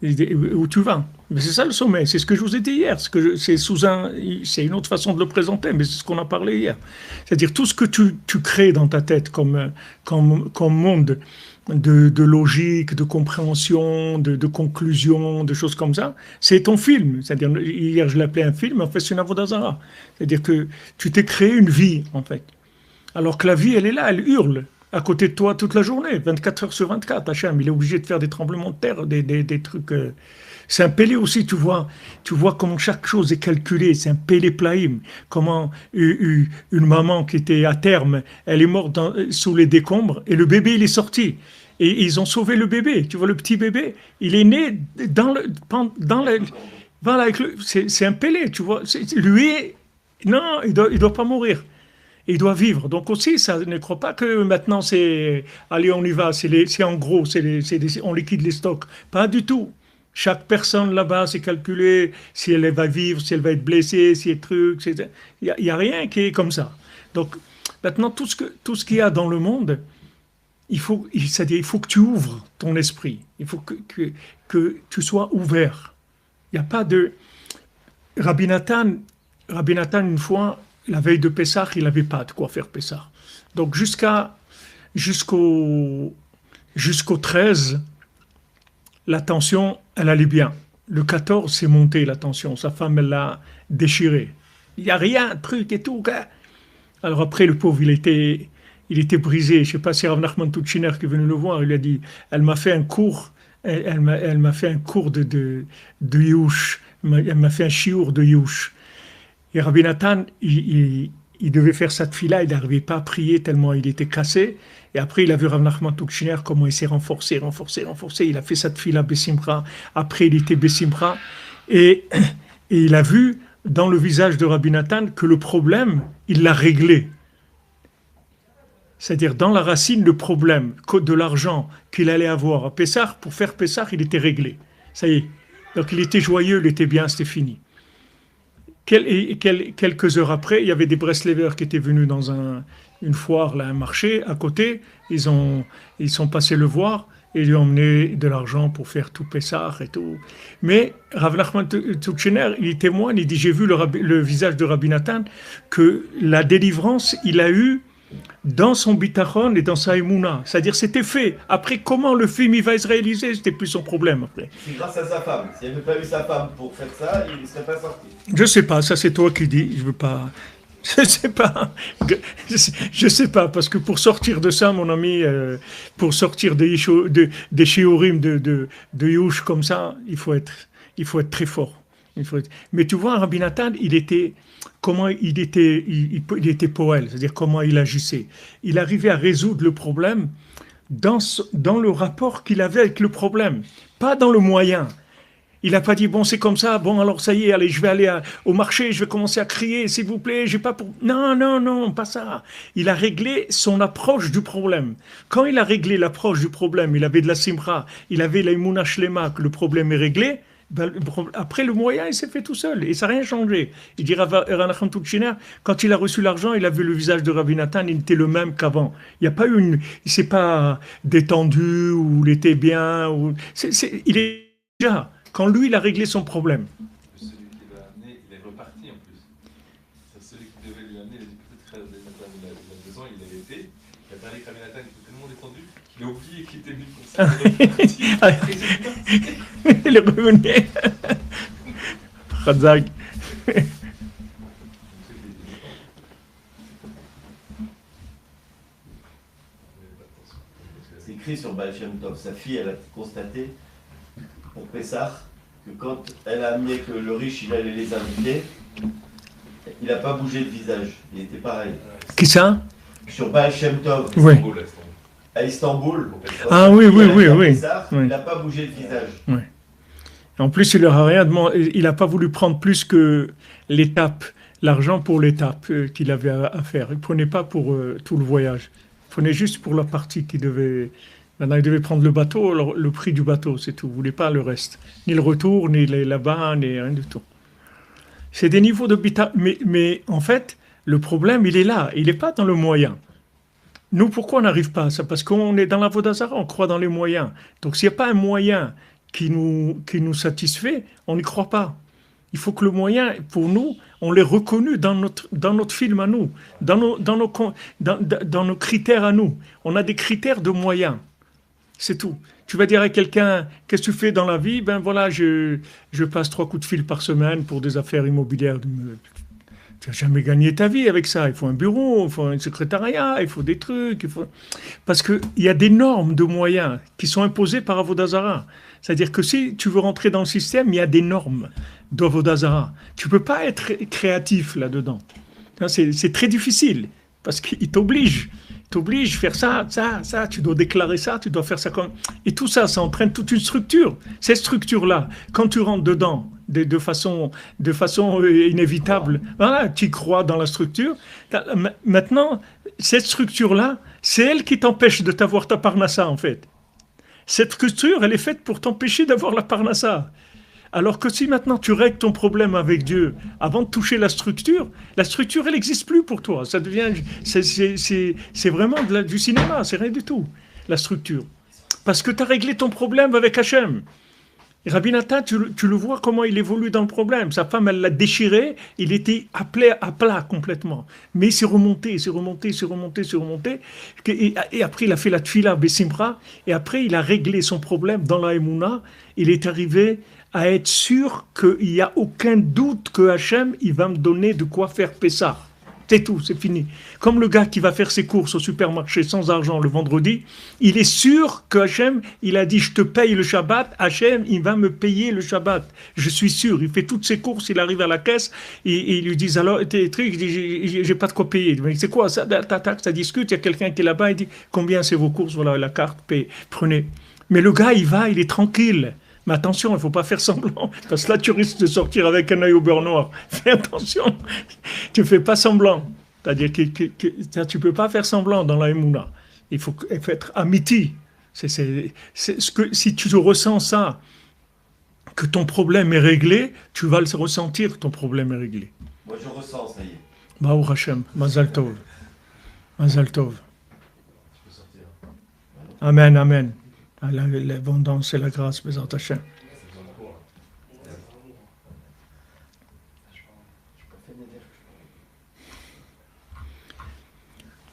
où tu vas. Mais c'est ça le sommet, c'est ce que je vous ai dit hier. C'est une autre façon de le présenter, mais c'est ce qu'on a parlé hier. C'est-à-dire tout ce que tu crées dans ta tête comme monde de logique, de compréhension, de conclusion, de choses comme ça, c'est ton film. C'est-à-dire, hier je l'appelais un film, en fait c'est une Avodah Zara. C'est-à-dire que tu t'es créé une vie, en fait. Alors que la vie, elle est là, elle hurle à côté de toi toute la journée, 24 heures sur 24. Hachem, il est obligé de faire des tremblements de terre, des trucs... C'est un pélé aussi, tu vois comment chaque chose est calculée, c'est un pélé plaïm. Comment une maman qui était à terme, elle est morte sous les décombres et le bébé, il est sorti. Et ils ont sauvé le bébé. Tu vois, le petit bébé, il est né dans le... Voilà, c'est un pélé, tu vois. Non, il doit pas mourir. Il doit vivre. Donc aussi, ça ne croit pas que maintenant c'est... Allez, on y va, c'est en gros, on liquide les stocks. Pas du tout. Chaque personne là-bas, c'est calculé si elle va vivre, si elle va être blessée, si elle truc. Il n'y a rien qui est comme ça. Donc maintenant, tout ce qu'il y a dans le monde, c'est-à-dire, il faut que tu ouvres ton esprit. Il faut que tu sois ouvert. Il n'y a pas de... Rabbi Nathan, une fois, la veille de Pessah, il n'avait pas de quoi faire Pessah. Donc jusqu'au 13, la tension, elle allait bien. Le 14, c'est monté la tension. Sa femme, elle l'a déchiré. Il n'y a rien, truc et tout. Alors après, le pauvre, il était brisé. Je ne sais pas si Rav Nachman Tutchiner qui est venu le voir, il lui a dit, elle m'a fait un cours, elle m'a fait un cours de Yush. Elle m'a fait un chiour de Yush. Et Rabbi Nathan, il devait faire sa tfila, il n'arrivait pas à prier tellement il était cassé. Et après, il a vu Rav Nachman Tutchiner comment il s'est renforcé. Il a fait sa tfila Bessimra. Après, il était Bessimra. Et Et il a vu dans le visage de Rabbi Nathan que le problème, il l'a réglé. C'est-à-dire dans la racine, le problème de l'argent qu'il allait avoir à Pessah, pour faire Pessah, il était réglé. Ça y est. Donc il était joyeux, il était bien, c'était fini. Quelques heures après, il y avait des Breslevers qui étaient venus dans une foire, là, un marché à côté. Ils sont passés le voir et lui ont emmené de l'argent pour faire tout Pessah et tout. Mais Rav Nachman Tuchiner, il témoigne, il dit, j'ai vu le visage de Rabbi Nathan, que la délivrance, il a eu dans son bitachon et dans sa émouna. C'est-à-dire, c'était fait. Après, comment le film il va se réaliser, c'était plus son problème après. C'est grâce à sa femme. S'il n'avait pas eu sa femme pour faire ça, il ne serait pas sorti. Je sais pas, ça c'est toi qui dis, je veux pas. Je sais pas. Je sais pas, parce que pour sortir de ça, mon ami, pour sortir des shiurim de Yush comme ça, il faut être très fort. Mais tu vois, Rabbi Nathan, il était poète, c'est-à-dire comment il agissait. Il arrivait à résoudre le problème dans le rapport qu'il avait avec le problème, pas dans le moyen. Il n'a pas dit, bon, c'est comme ça, bon, alors ça y est, allez, je vais aller au marché, je vais commencer à crier, s'il vous plaît, j'ai pas pour... Non, pas ça. Il a réglé son approche du problème. Quand il a réglé l'approche du problème, il avait de la simra, il avait la imuna shlema, que le problème est réglé, ben, après le moyen, il s'est fait tout seul, et ça n'a rien changé. Il dit, Ranacham Tuchiner, quand il a reçu l'argent, il a vu le visage de Rabbi Nathan, il était le même qu'avant. Il n'y a pas eu il s'est pas détendu, ou il était bien, il est déjà... Quand lui, il a réglé son problème. Celui qui l'a amené, il est reparti en plus. C'est celui qui devait lui amener, il a dit peut-être il a 2 ans, il avait été. Il a parlé avec Rabbi Nathan, il était tellement détendu qu'il a oublié qu'il était venu comme ça. Il est revenu. Khazag. C'est écrit sur Baal Shem Tov. Sa fille, elle a constaté pour Pessah que quand elle a amené que le riche il allait les inviter, il n'a pas bougé de visage, il était pareil. Qui ça? Sur Baal Shem Tov, Oui. à Istanbul, Ah oui. Pessah, Oui. il n'a pas bougé de visage. Oui. En plus, il leur a rien demandé, il n'a pas voulu prendre plus que l'étape, l'argent pour l'étape qu'il avait à faire. Il ne prenait pas pour tout le voyage. Il prenait juste pour la partie qu'il devait... Maintenant, il devait prendre le bateau, le prix du bateau, c'est tout. Il ne voulait pas le reste. Ni le retour, ni là-bas, ni rien du tout. C'est des niveaux de bita. Mais en fait, le problème, il est là. Il n'est pas dans le moyen. Nous, pourquoi on n'arrive pas à ça? Parce qu'on est dans la Vodazara, on croit dans les moyens. Donc, s'il n'y a pas un moyen qui nous satisfait, on n'y croit pas. Il faut que le moyen, pour nous, on l'ait reconnu dans notre film à nous, dans nos critères à nous. On a des critères de moyens. C'est tout. Tu vas dire à quelqu'un, qu'est-ce que tu fais dans la vie? Ben voilà, je passe 3 coups de fil par semaine pour des affaires immobilières. Tu n'as jamais gagné ta vie avec ça. Il faut un bureau, il faut un secrétariat, il faut des trucs. Parce qu'il y a des normes de moyens qui sont imposées par Avodazara. C'est-à-dire que si tu veux rentrer dans le système, il y a des normes d'Avodazara. Tu ne peux pas être créatif là-dedans. C'est très difficile parce qu'il t'oblige. T'oblige à faire ça, tu dois déclarer ça, tu dois faire ça comme... Et tout ça, ça entraîne toute une structure. Cette structure-là, quand tu rentres dedans de façon inévitable, voilà, tu crois dans la structure. Maintenant, cette structure-là, c'est elle qui t'empêche de t'avoir ta parnassa, en fait. Cette structure, elle est faite pour t'empêcher d'avoir la parnassa. Alors que si maintenant tu règles ton problème avec Dieu avant de toucher la structure, elle n'existe plus pour toi. Ça devient, c'est vraiment du cinéma, c'est rien du tout, la structure. Parce que tu as réglé ton problème avec Hachem. Et Rabbi Nathan, tu le vois comment il évolue dans le problème. Sa femme, elle l'a déchiré, il était appelé à plat complètement. Mais il s'est remonté. Et après, il a fait la tfila Bessimra, et après, il a réglé son problème dans la Emouna. Il est arrivé à être sûr qu'il n'y a aucun doute que Hachem, il va me donner de quoi faire Pessah. C'est tout, c'est fini. Comme le gars qui va faire ses courses au supermarché sans argent le vendredi, il est sûr que Hachem, il a dit, je te paye le Shabbat, Hachem, il va me payer le Shabbat. Je suis sûr, il fait toutes ses courses, il arrive à la caisse, et ils lui disent, alors, tes trucs, il dit, j'ai pas de quoi payer. Mais c'est quoi ça? Ça discute, il y a quelqu'un qui est là-bas, il dit, combien c'est vos courses? Voilà, la carte, prenez. Mais le gars, il est tranquille. Mais attention, il ne faut pas faire semblant, parce que là, tu risques de sortir avec un œil au beurre noir. Fais attention, tu ne fais pas semblant. C'est-à-dire que tu ne peux pas faire semblant dans la Emouna. Il faut être amiti. Si tu ressens ça, que ton problème est réglé, tu vas le ressentir que ton problème est réglé. Moi, je ressens, ça y est. Baruch Hashem, Mazal Tov. Mazal Tov. Amen, amen. L'abondance et la grâce, Bezat Hashem.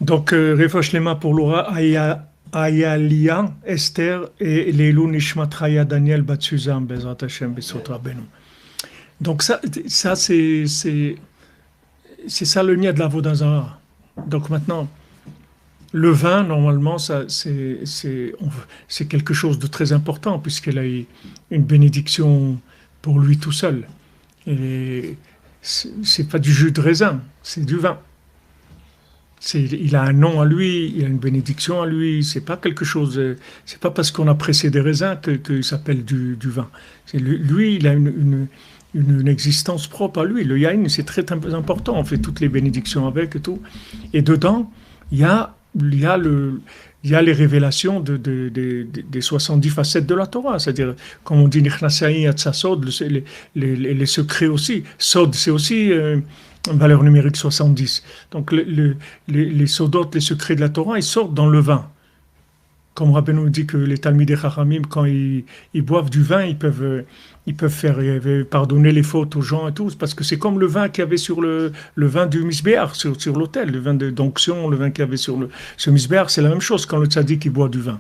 Donc, Refosh Lema pour Laura, Ayalia, Esther et Leilou Nishmat Raya Daniel Batsuzam, Bezat Hashem, Besot Rabbeinu. Donc, ça c'est ça le nia de la Vodazara. Donc, maintenant, le vin, normalement, c'est quelque chose de très important, puisqu'elle a eu une bénédiction pour lui tout seul. Et c'est pas du jus de raisin, c'est du vin. Il a un nom à lui, il a une bénédiction à lui, c'est pas quelque chose, c'est pas parce qu'on a pressé des raisins qu'il s'appelle du vin. Lui, il a une existence propre à lui. Le yaïn, c'est très important, on fait toutes les bénédictions avec et tout. Et dedans, il y a les révélations des 70 facettes de la Torah, c'est-à-dire, comme on dit, les secrets aussi. Sod, c'est aussi valeur numérique 70. Donc les sodotes, les secrets de la Torah, ils sortent dans le vin. Comme Rabbeinu dit que les Talmidei Chachamim, quand ils boivent du vin, ils peuvent pardonner les fautes aux gens et tout, parce que c'est comme le vin qu'il y avait sur le vin du Misbéar, sur l'autel, le vin d'onction, le vin qu'il y avait sur ce Misbéar, c'est la même chose quand le tzaddik il boit du vin.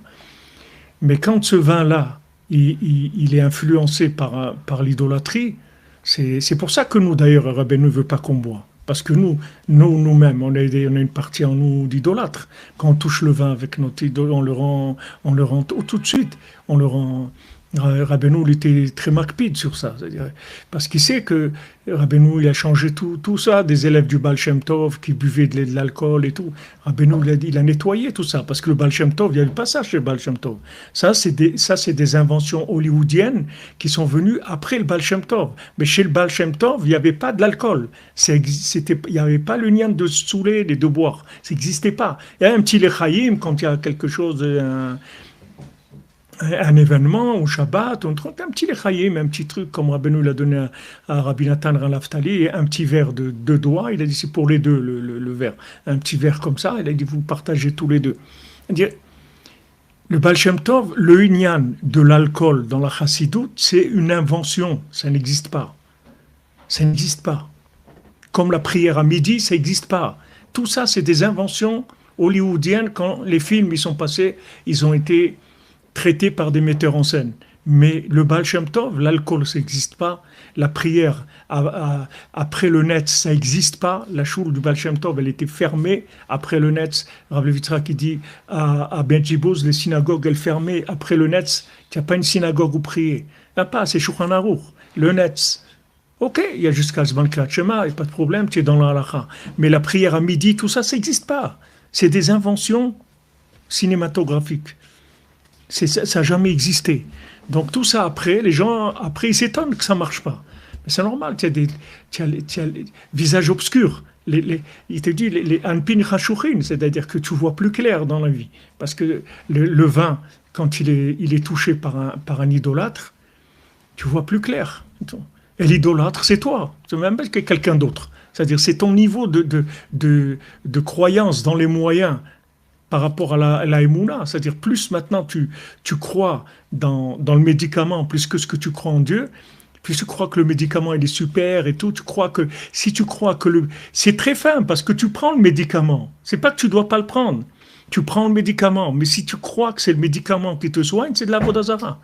Mais quand ce vin-là, il est influencé par l'idolâtrie, c'est pour ça que nous, d'ailleurs, Rabbeinu ne veut pas qu'on boit. Parce que nous-mêmes, on a une partie en nous d'idolâtres. Quand on touche le vin avec notre idole, on le rend tout de suite. On le rend. Rabbeinu, il était très makpid sur ça. Parce qu'il sait que Rabbeinu, il a changé tout ça, des élèves du Baal Shem Tov qui buvaient de l'alcool et tout. Rabbeinu, il a nettoyé tout ça. Parce que le Baal Shem Tov, il n'y avait pas ça chez le Baal Shem Tov. Ça, c'est des inventions hollywoodiennes qui sont venues après le Baal Shem Tov. Mais chez le Baal Shem Tov, il n'y avait pas de l'alcool. Il n'y avait pas le lien de se saouler et de boire. Ça n'existait pas. Il y a un petit lechaïm quand il y a quelque chose... un événement, au Shabbat, on trouve un petit lechaïm, un petit truc, comme Rabbeinu l'a donné à Rabbi Nathan Ranaftali, un petit verre de 2 doigts, il a dit c'est pour les deux, le verre. Un petit verre comme ça, il a dit vous partagez tous les deux. Le Baal Shem Tov, le Inyan de l'alcool dans la Chassidoute, c'est une invention, ça n'existe pas. Ça n'existe pas. Comme la prière à midi, ça n'existe pas. Tout ça, c'est des inventions hollywoodiennes. Quand les films ils sont passés, ils ont été traités par des metteurs en scène. Mais le Baal Shem Tov, l'alcool, ça n'existe pas. La prière après le Netz, ça n'existe pas. La choule du Baal Shem Tov, elle était fermée après le Netz. Rav Levitra qui dit à Benjibouz, les synagogues, elles fermées après le Netz. Il n'y a pas une synagogue où prier. Il n'y a pas, c'est Shulchan Aruch. Le Netz. Ok, il y a jusqu'à Zman Kriyat Shema, il n'y a pas de problème, tu es dans la halakha. Mais la prière à midi, tout ça, ça n'existe pas. C'est des inventions cinématographiques. Ça n'a jamais existé. Donc tout ça après, les gens, ils s'étonnent que ça ne marche pas. Mais c'est normal, tu as les visages obscurs. Il te dit les anpin chashuchin, c'est-à-dire que tu vois plus clair dans la vie. Parce que le vin, quand il est touché par un idolâtre, tu vois plus clair. Et l'idolâtre, c'est toi, c'est même pas que quelqu'un d'autre. C'est-à-dire c'est ton niveau de croyance dans les moyens par rapport à la Emouna, c'est-à-dire plus maintenant tu crois dans le médicament plus que ce que tu crois en Dieu, plus tu crois que le médicament il est super et tout, si tu crois que c'est très fin parce que tu prends le médicament, c'est pas que tu dois pas le prendre, tu prends le médicament, mais si tu crois que c'est le médicament qui te soigne, c'est de la Vodazara.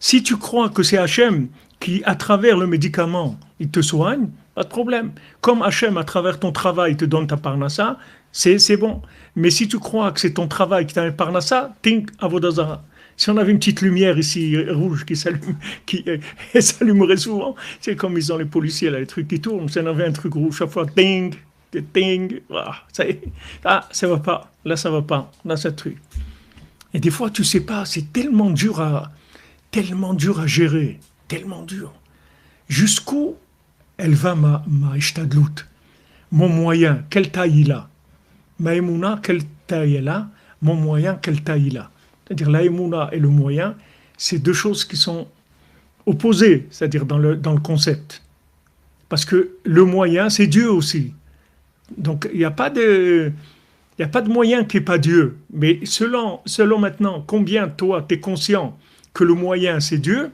Si tu crois que c'est Hachem qui, à travers le médicament, il te soigne, pas de problème. Comme Hachem, à travers ton travail, te donne ta parnassa, c'est bon. Mais si tu crois que c'est ton travail qui t'a un parnassa, think avodazara. Si on avait une petite lumière ici, rouge, qui s'allumerait souvent, c'est comme ils ont les policiers, là, les trucs qui tournent, si on avait un truc rouge, chaque fois, ting, ting, ça y est. Ah, ça va pas, là ça va pas, là ça truc. Et des fois, tu sais pas, c'est tellement dur tellement dure à gérer, tellement dure. Jusqu'où elle va ma ishtadlout, mon moyen, quelle taille il a. Ma émouna, quelle taille elle a, mon moyen, quelle taille il a. C'est-à-dire la émouna et le moyen, c'est deux choses qui sont opposées, c'est-à-dire dans le concept. Parce que le moyen, c'est Dieu aussi. Donc il n'y a pas de moyen qui n'est pas Dieu. Mais selon maintenant combien toi tu es conscient que le moyen c'est Dieu,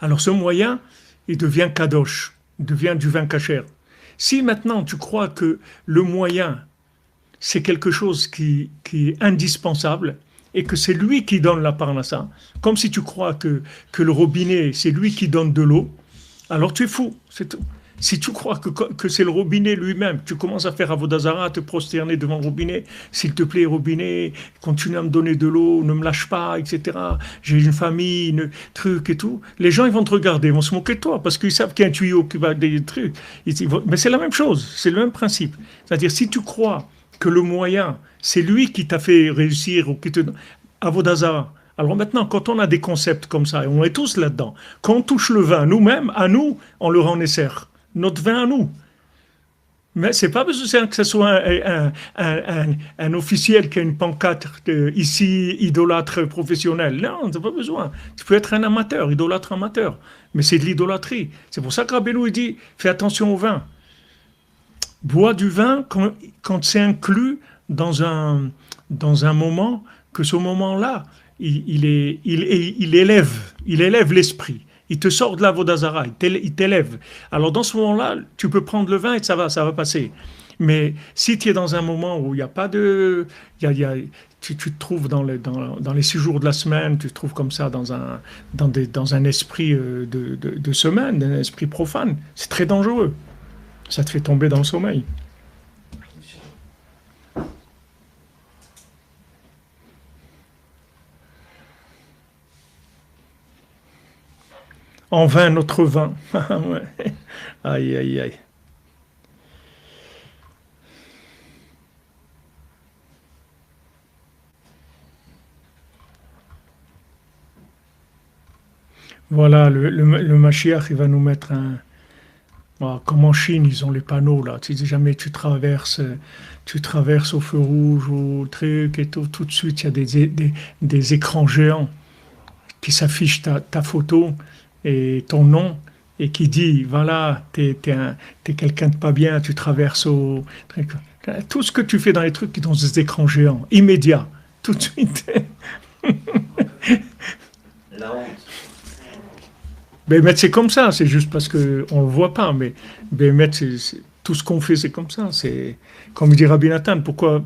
alors ce moyen, il devient kadosh, il devient du vin kasher. Si maintenant tu crois que le moyen c'est quelque chose qui est indispensable et que c'est lui qui donne la parnassa, comme si tu crois que le robinet c'est lui qui donne de l'eau, alors tu es fou, c'est tout. Si tu crois que c'est le robinet lui-même, tu commences à faire Avodah Zarah, à te prosterner devant le robinet, s'il te plaît, robinet, continue à me donner de l'eau, ne me lâche pas, etc. J'ai une famille, un truc et tout. Les gens, ils vont te regarder, ils vont se moquer de toi, parce qu'ils savent qu'il y a un tuyau qui va des trucs. Mais c'est la même chose, c'est le même principe. C'est-à-dire, si tu crois que le moyen, c'est lui qui t'a fait réussir, ou qui te... Avodah Zarah. Alors maintenant, quand on a des concepts comme ça, et on est tous là-dedans, quand on touche le vin, nous-mêmes, à nous, on le rend nécessaire. Notre vin à nous. Mais c'est pas besoin que ce soit un officiel qui a une pancarte ici, idolâtre professionnel. Non, t'as pas besoin. Tu peux être un amateur, idolâtre amateur. Mais c'est de l'idolâtrie. C'est pour ça que Rabbeinu dit, fais attention au vin. Bois du vin quand c'est inclus dans un moment, que ce moment-là, il élève l'esprit. Il te sort de la Avodah Zarah, il t'élève. Alors dans ce moment-là, tu peux prendre le vin et ça va passer. Mais si tu es dans un moment où il n'y a pas de... tu te trouves dans les 6 jours de la semaine, tu te trouves comme ça dans un esprit de semaine, un esprit profane, c'est très dangereux. Ça te fait tomber dans le sommeil. En vain notre vin. Ouais. Aïe, aïe, aïe. Voilà, le Mashiach, il va nous mettre un... Bon, comme en Chine, ils ont les panneaux, là. Si jamais tu traverses au feu rouge ou au truc et tout de suite, il y a des écrans géants qui s'affichent ta photo et ton nom, et qui dit, voilà, t'es quelqu'un de pas bien, tu traverses au... Tout ce que tu fais dans les trucs qui sont des écrans géants, immédiat, tout de suite. La honte. Bémet, c'est comme ça, c'est juste parce qu'on ne le voit pas, mais Bémet, tout ce qu'on fait, c'est comme ça. C'est comme dit Rabbi Nathan, pourquoi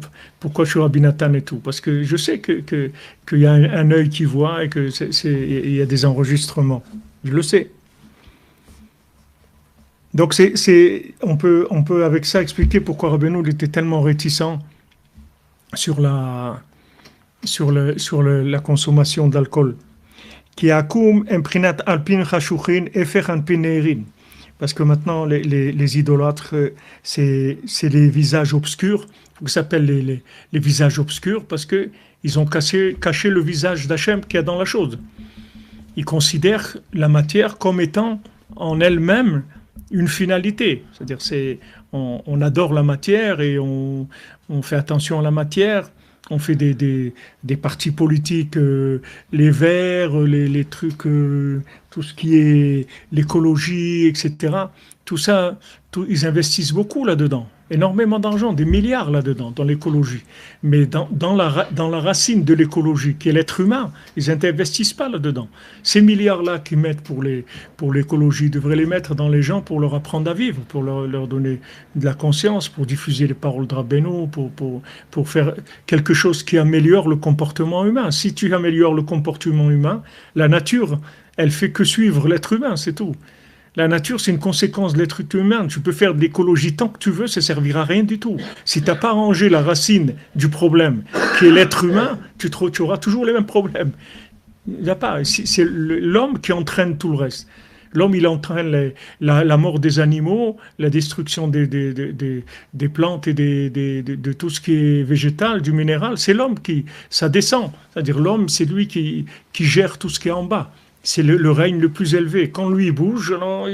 je suis Rabbi Nathan et tout? Parce que je sais qu'il y a un œil qui voit et qu'il y a des enregistrements. Je le sais. Donc on peut avec ça expliquer pourquoi Rabbeinu était tellement réticent sur la consommation d'alcool. Qui akum imprinat alpin chashuchin efer alpin neirin. Parce que maintenant les idolâtres c'est les visages obscurs. Ça s'appelle les visages obscurs parce que ils ont caché le visage d'Hachem qu'il y a dans la chose. Ils considèrent la matière comme étant en elle-même une finalité. C'est-à-dire on adore la matière et on fait attention à la matière. On fait des partis politiques, les verts, les trucs, tout ce qui est l'écologie, etc. Tout ça, ils investissent beaucoup là-dedans. Énormément d'argent, des milliards là-dedans, dans l'écologie. Mais dans la racine de l'écologie, qui est l'être humain, ils n'investissent pas là-dedans. Ces milliards-là qu'ils mettent pour l'écologie, ils devraient les mettre dans les gens pour leur apprendre à vivre, pour leur donner de la conscience, pour diffuser les paroles de Rabbeinu, pour faire quelque chose qui améliore le comportement humain. Si tu améliores le comportement humain, la nature, elle fait que suivre l'être humain, c'est tout. La nature, c'est une conséquence de l'être humain. Tu peux faire de l'écologie tant que tu veux, ça ne servira à rien du tout. Si tu n'as pas arrangé la racine du problème, qui est l'être humain, tu auras toujours les mêmes problèmes. Il n'y a pas. C'est l'homme qui entraîne tout le reste. L'homme, il entraîne la mort des animaux, la destruction des plantes et de tout ce qui est végétal, du minéral. C'est l'homme qui, ça descend. C'est-à-dire l'homme, c'est lui qui gère tout ce qui est en bas. C'est le règne le plus élevé. Quand lui bouge, alors,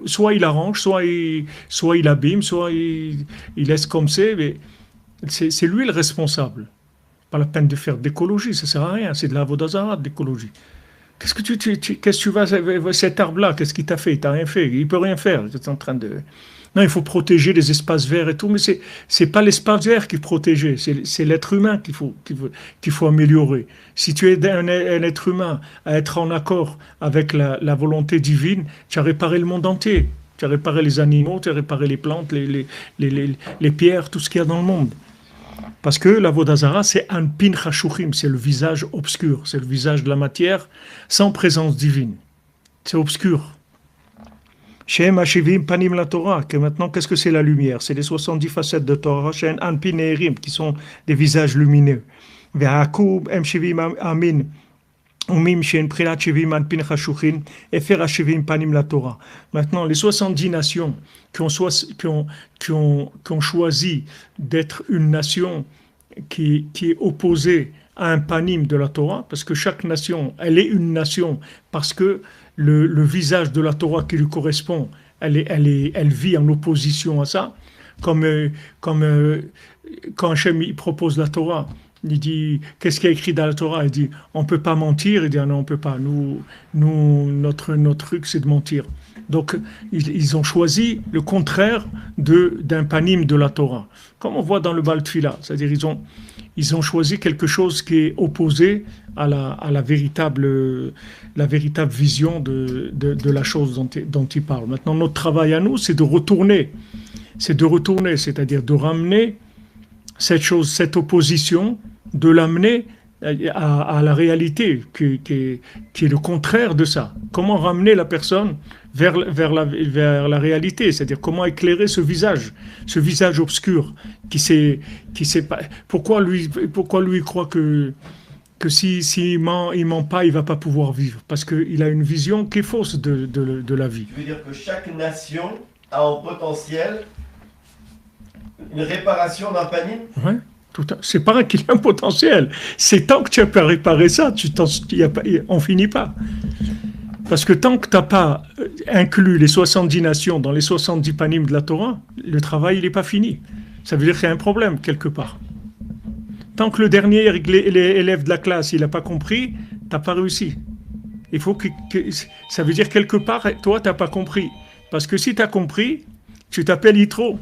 soit il arrange, soit il abîme, soit il laisse comme c'est. Mais c'est lui le responsable. Pas la peine de faire d'écologie, ça sert à rien. C'est de la vodazara, d'écologie. Qu'est-ce que qu'est-ce que tu vas, cet arbre-là, qu'est-ce qu'il t'a fait? Il t'a rien fait, il peut rien faire. Tu es en train de... Non, il faut protéger les espaces verts et tout, mais c'est pas l'espace vert qu'il faut protéger, c'est l'être humain qu'il faut améliorer. Si tu es un être humain à être en accord avec la volonté divine, tu as réparé le monde entier. Tu as réparé les animaux, tu as réparé les plantes, les pierres, tout ce qu'il y a dans le monde. Parce que la Vodazara, c'est un pin chashuchim, c'est le visage obscur, c'est le visage de la matière sans présence divine. C'est obscur. Shem Hashivim Panim la Torah, que maintenant, qu'est-ce que c'est la lumière? C'est les 70 facettes de Torah, Shen Anpin et Erim, qui sont des visages lumineux. Ve'akub Em Shivim Amin, Umim Shen Prinat Shivim Anpin Chashuchin, Efer Hashivim Panim la Torah. Maintenant, les 70 nations qui ont choisi d'être une nation qui est opposée à un panim de la Torah, parce que chaque nation, elle est une nation, parce que le visage de la Torah qui lui correspond, elle vit en opposition à ça, comme quand Hachem il propose la Torah, il dit, qu'est-ce qu'il y a écrit dans la Torah? Il dit, on ne peut pas mentir. Il dit, ah non, on ne peut pas. Notre truc, c'est de mentir. Donc, ils ont choisi le contraire d'un panim de la Torah. Comme on voit dans le Baal Tfila. C'est-à-dire, ils ont choisi quelque chose qui est opposé à la véritable vision de la chose dont ils parlent. Maintenant, notre travail à nous, c'est de retourner. C'est-à-dire de ramener cette opposition, de l'amener à la réalité, qui est le contraire de ça. Comment ramener la personne vers la réalité, c'est-à-dire comment éclairer ce visage obscur, qui sait pas. Pourquoi lui croit que s'il ment pas, il va pas pouvoir vivre, parce qu'il a une vision qui est fausse de la vie. Tu veux dire que chaque nation a en potentiel une réparation d'un panim? Ouais, c'est pas qu'il y a un potentiel. C'est tant que tu n'as pas réparé ça, on finit pas. Parce que tant que tu n'as pas inclus les 70 nations dans les 70 panim de la Torah, le travail, il n'est pas fini. Ça veut dire qu'il y a un problème quelque part. Tant que le dernier élève de la classe, il n'a pas compris, tu n'as pas réussi. Il faut ça veut dire quelque part, toi, tu n'as pas compris. Parce que si tu as compris, tu t'appelles Yitro.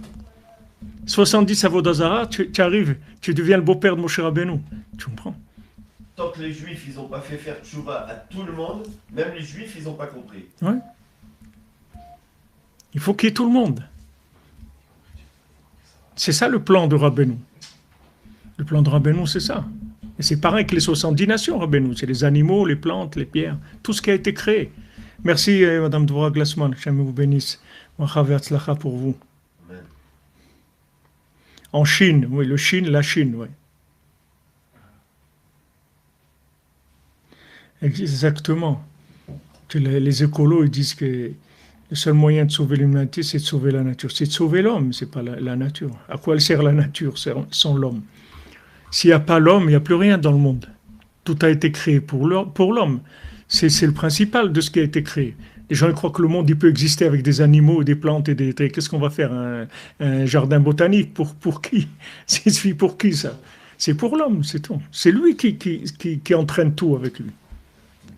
70 Avodazara, tu arrives, tu deviens le beau-père de Moshe Rabbeinu. Tu comprends? Tant que les Juifs, ils n'ont pas fait faire tchouva à tout le monde, même les Juifs, ils n'ont pas compris. Ouais. Il faut qu'il y ait tout le monde. C'est ça le plan de Rabbeinu. Le plan de Rabbeinu, c'est ça. Et c'est pareil que les 70 nations, Rabbeinu. C'est les animaux, les plantes, les pierres, tout ce qui a été créé. Merci, Madame Dvorah Glassman. Que Hachem vous bénisse. Pour vous. Amen. En Chine, oui, la Chine, oui. Exactement. Les écolos, ils disent que le seul moyen de sauver l'humanité, c'est de sauver la nature. C'est de sauver l'homme, c'est pas la nature. À quoi elle sert la nature sans l'homme? S'il n'y a pas l'homme, il n'y a plus rien dans le monde. Tout a été créé pour l'homme. C'est le principal de ce qui a été créé. Les gens croient que le monde il peut exister avec des animaux, des plantes et des... Qu'est-ce qu'on va faire? Un jardin botanique pour qui? C'est pour qui ça? C'est pour l'homme, c'est tout. C'est lui qui entraîne tout avec lui.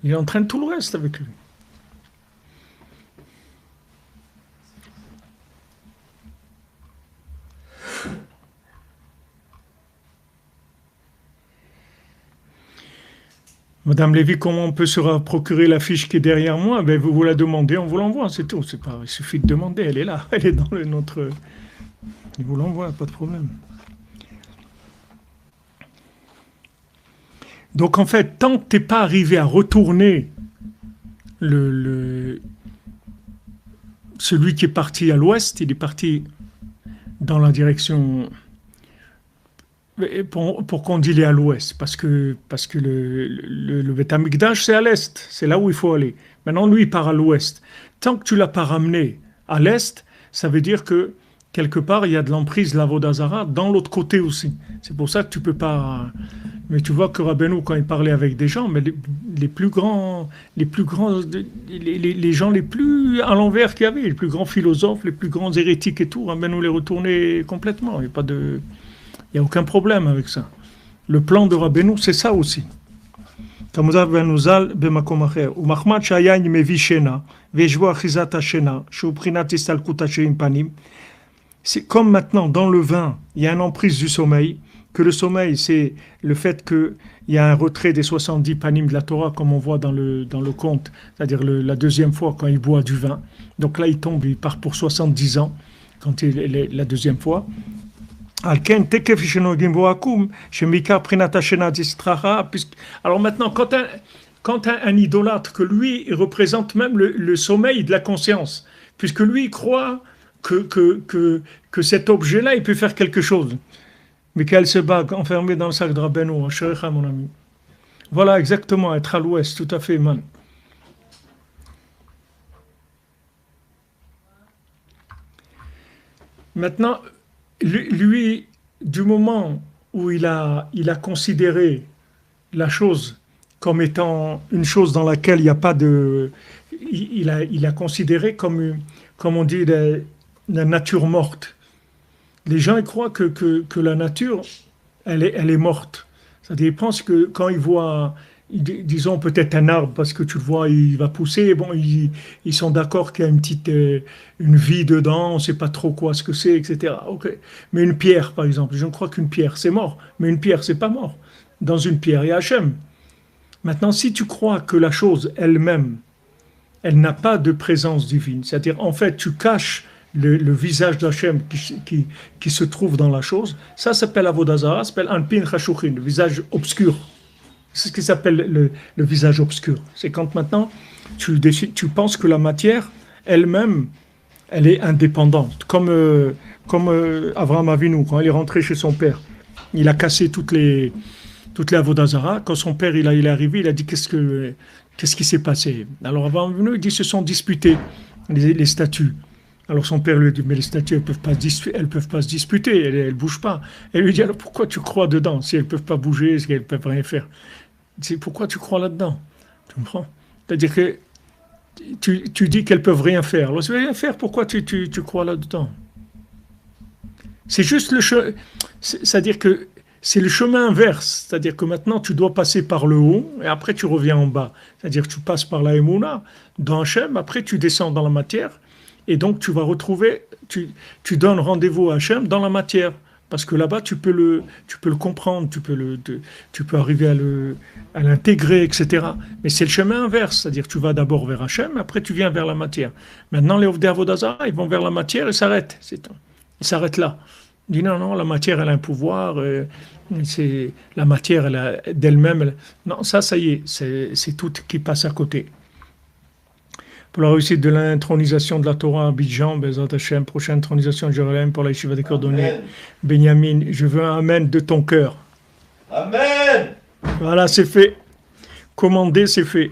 Il entraîne tout le reste avec lui. Madame Lévy, comment on peut se procurer la fiche qui est derrière moi? Ben, vous la demandez, on vous l'envoie, c'est tout. Il suffit de demander, elle est là, elle est dans notre... Il vous l'envoie, pas de problème. Donc en fait, tant que tu n'es pas arrivé à retourner celui qui est parti à l'ouest, il est parti dans la direction pour qu'on dise il est à l'ouest, parce que le Beth Amikdash, c'est à l'est, c'est là où il faut aller. Maintenant, lui, il part à l'ouest. Tant que tu l'as pas ramené à l'est, ça veut dire que quelque part, il y a de l'emprise de la Vodazara dans l'autre côté aussi. C'est pour ça que tu peux pas. Mais tu vois que Rabbeinu, quand il parlait avec des gens, mais les plus grands, les gens les plus à l'envers qu'il y avait, les plus grands philosophes, les plus grands hérétiques et tout, Rabbeinu les retournait complètement. Il n'y a aucun problème avec ça. Le plan de Rabbeinu, c'est ça aussi. C'est comme maintenant, dans le vin, il y a une emprise du sommeil, que le sommeil, c'est le fait qu'il y a un retrait des 70 panim de la Torah, comme on voit dans le conte, c'est-à-dire la deuxième fois quand il boit du vin. Donc là, il tombe, il part pour 70 ans, quand la deuxième fois. Alors maintenant, quand un idolâtre, que lui, il représente même le sommeil de la conscience, puisque lui, il croit que cet objet-là, il peut faire quelque chose. Michael se bat enfermé dans le sac de Rabbeinu, Sherecha, mon ami. Voilà, exactement, être à l'ouest, tout à fait, man. Maintenant, lui, du moment où il a considéré la chose comme étant une chose dans laquelle il n'y a pas de... Il a considéré comme on dit, la nature morte. Les gens ils croient que la nature, elle est morte. C'est-à-dire, ils pensent que quand ils voient, disons peut-être un arbre, parce que tu le vois, il va pousser, bon, ils sont d'accord qu'il y a une vie dedans, on ne sait pas trop quoi ce que c'est, etc. Okay. Mais une pierre, par exemple, je crois qu'une pierre, c'est mort. Mais une pierre, c'est pas mort. Dans une pierre, il y a Hachem. Maintenant, si tu crois que la chose elle-même, elle n'a pas de présence divine, c'est-à-dire, en fait, tu caches le visage d'Hachem qui se trouve dans la chose, ça s'appelle Avodazara, ça s'appelle Anpin Chashukhin, le visage obscur. C'est ce qui s'appelle le visage obscur. C'est quand maintenant tu penses que la matière elle-même, elle est indépendante. Comme Avraham Avinu, quand il est rentré chez son père, il a cassé toutes les Avodazara. Quand son père il est arrivé, il a dit qu'est-ce qui s'est passé? Alors Avraham Avinu, il dit se sont disputés les statues. Alors son père lui dit, mais les statues, elles ne peuvent pas se disputer, elles ne bougent pas. Elle lui dit, alors pourquoi tu crois dedans, si elles ne peuvent pas bouger, si elles ne peuvent rien faire? C'est pourquoi tu crois là-dedans? Tu comprends? C'est-à-dire que tu dis qu'elles ne peuvent rien faire. Alors si elles ne peuvent rien faire, pourquoi tu crois là-dedans? C'est juste c'est-à-dire que c'est le chemin inverse. C'est-à-dire que maintenant, tu dois passer par le haut, et après tu reviens en bas. C'est-à-dire que tu passes par la Emouna, dans Hachem, après tu descends dans la matière, et donc, tu vas retrouver, tu donnes rendez-vous à Hachem dans la matière. Parce que là-bas, tu peux le comprendre, tu peux arriver à l'intégrer, etc. Mais c'est le chemin inverse. C'est-à-dire, tu vas d'abord vers Hachem, après tu viens vers la matière. Maintenant, les Ovdei Avodazara, ils vont vers la matière et s'arrêtent. Ils s'arrêtent là. Ils disent non, la matière, elle a un pouvoir. La matière, d'elle-même. Non, ça y est, c'est tout qui passe à côté. Pour la réussite de l'intronisation de la Torah à Abidjan, Bezrat Hashem, prochaine intronisation de Jérusalem pour la Yeshiva des Cordonniers. Benjamin, je veux un amen de ton cœur. Amen. Voilà, c'est fait. Commandé, c'est fait.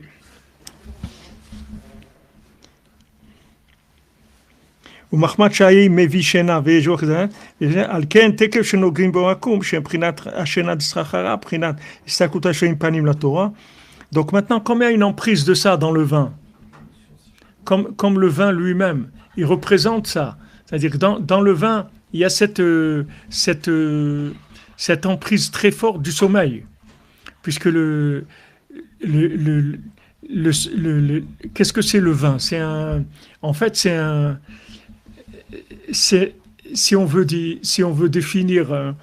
ומחמד שהאי מביא שינה ויש רוח זה, על כן תקף שנוגעים במקום שמבחינת השינה דסחררה, מבחינת הסתכלות השם פנים לתורה. Donc maintenant, comme il y a une emprise de ça dans le vin, comme le vin lui-même, il représente ça. C'est-à-dire que dans le vin, il y a cette emprise très forte du sommeil. Puisque qu'est-ce que c'est le vin? Si on veut définir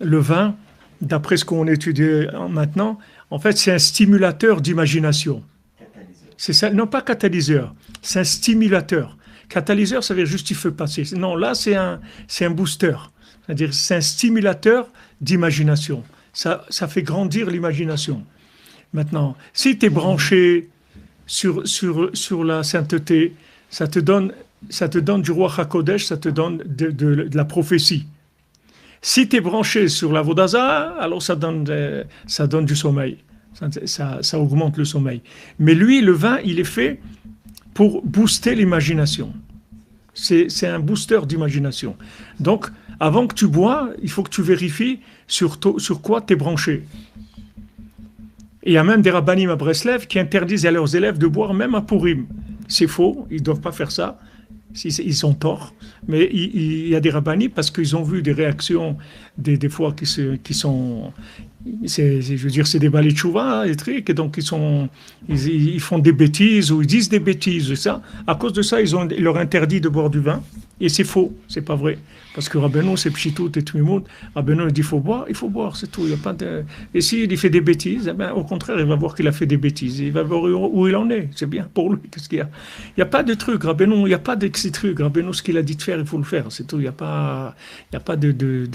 le vin, d'après ce qu'on étudie maintenant, en fait, c'est un stimulateur d'imagination. C'est ça, non pas catalyseur, c'est un stimulateur. Catalyseur, ça veut dire juste il fait passer. Non, là, c'est un booster. C'est-à-dire, c'est un stimulateur d'imagination. Ça fait grandir l'imagination. Maintenant, si tu es branché sur la sainteté, ça te donne du roi HaKodesh, ça te donne de la prophétie. Si tu es branché sur la Vodazara, alors ça donne du sommeil. Ça augmente le sommeil. Mais lui, le vin, il est fait pour booster l'imagination. C'est un booster d'imagination. Donc, avant que tu bois, il faut que tu vérifies sur quoi tu es branché. Et il y a même des rabbanim à Breslev qui interdisent à leurs élèves de boire même à Purim. C'est faux, ils ne doivent pas faire ça. Ils ont tort. Mais il y a des rabbanim parce qu'ils ont vu des réactions des fois qui sont... je veux dire, c'est des balais de chouva, des trucs, et donc ils font des bêtises ou ils disent des bêtises. Et ça, à cause de ça, ils leur interdit de boire du vin. Et c'est faux, c'est pas vrai. Parce que Rabbeinu, c'est pchitout et tmimout. Rabbeinu, il dit il faut boire, c'est tout. Il y a pas de... Et s'il fait des bêtises, eh ben, au contraire, il va voir qu'il a fait des bêtises. Il va voir où il en est. C'est bien pour lui. Qu'est-ce qu'il y a? Il n'y a pas de truc, Rabbeinu, il n'y a pas de ces trucs. Rabbeinu, ce qu'il a dit de faire, il faut le faire. C'est tout. Il n'y a pas de...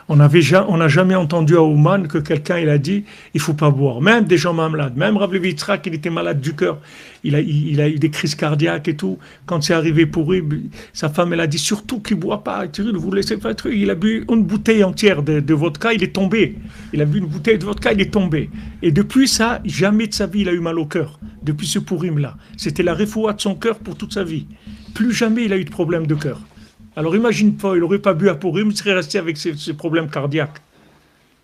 On n'a jamais entendu à Ouman que quelqu'un, il a dit, il ne faut pas boire. Même des gens malades. Même Rabbi Yitzhak, il était malade du cœur. Il a eu des crises cardiaques et tout. Quand c'est arrivé pour lui, sa femme, elle a dit surtout qu'il ne boit pas. Vous laissez pas truc. Il a bu une bouteille entière de vodka, il est tombé. Il a bu une bouteille de vodka, il est tombé. Et depuis ça, jamais de sa vie, il a eu mal au cœur. Depuis ce Purim-là. C'était la refoua de son cœur pour toute sa vie. Plus jamais il a eu de problème de cœur. Alors imagine pas, il n'aurait pas bu à Purim, il serait resté avec ses problèmes cardiaques.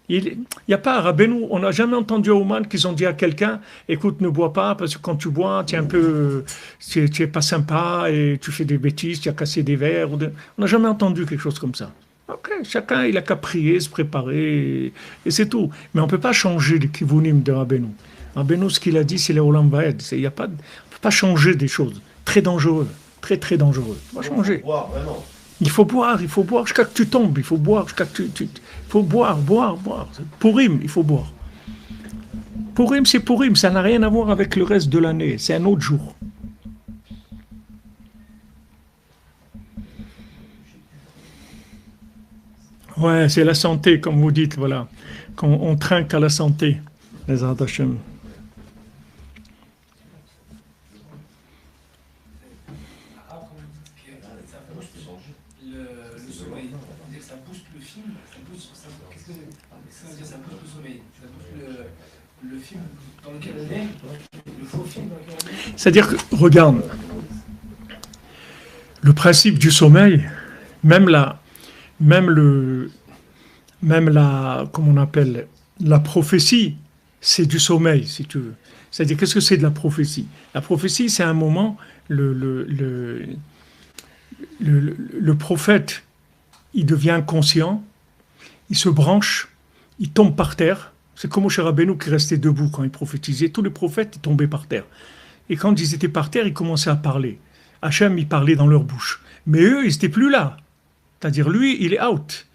Il n'y a pas à Rabbeinu, on n'a jamais entendu à Ouman qu'ils ont dit à quelqu'un, écoute, ne bois pas, parce que quand tu bois, tu es pas sympa, et tu fais des bêtises, tu as cassé des verres. On n'a jamais entendu quelque chose comme ça. Ok, chacun, il a qu'à prier, se préparer, et c'est tout. Mais on ne peut pas changer les kivunim de Rabbeinu. Rabbeinu, ce qu'il a dit, c'est les Olam Vaed. On ne peut pas changer des choses. Très dangereux, très très dangereux. On va changer. Il faut boire jusqu'à que tu tombes, il faut boire jusqu'à que il faut boire. Purim, il faut boire. Purim, c'est Purim, ça n'a rien à voir avec le reste de l'année, c'est un autre jour. Ouais, c'est la santé, comme vous dites, voilà. Quand on trinque à la santé, les Hashem. Le film dans lequel on est, le faux film dans lequel on est. C'est-à-dire que, regarde, le principe du sommeil, même la, comment on appelle, la prophétie, c'est du sommeil, si tu veux. C'est-à-dire, qu'est-ce que c'est de la prophétie? La prophétie, c'est un moment, le prophète, il devient conscient, il se branche, il tombe par terre. C'est comme Moshe Rabbeinu qui restait debout quand il prophétisait. Tous les prophètes tombaient par terre. Et quand ils étaient par terre, ils commençaient à parler. Hachem, il parlait dans leur bouche. Mais eux, ils n'étaient plus là. C'est-à-dire, lui, il est out.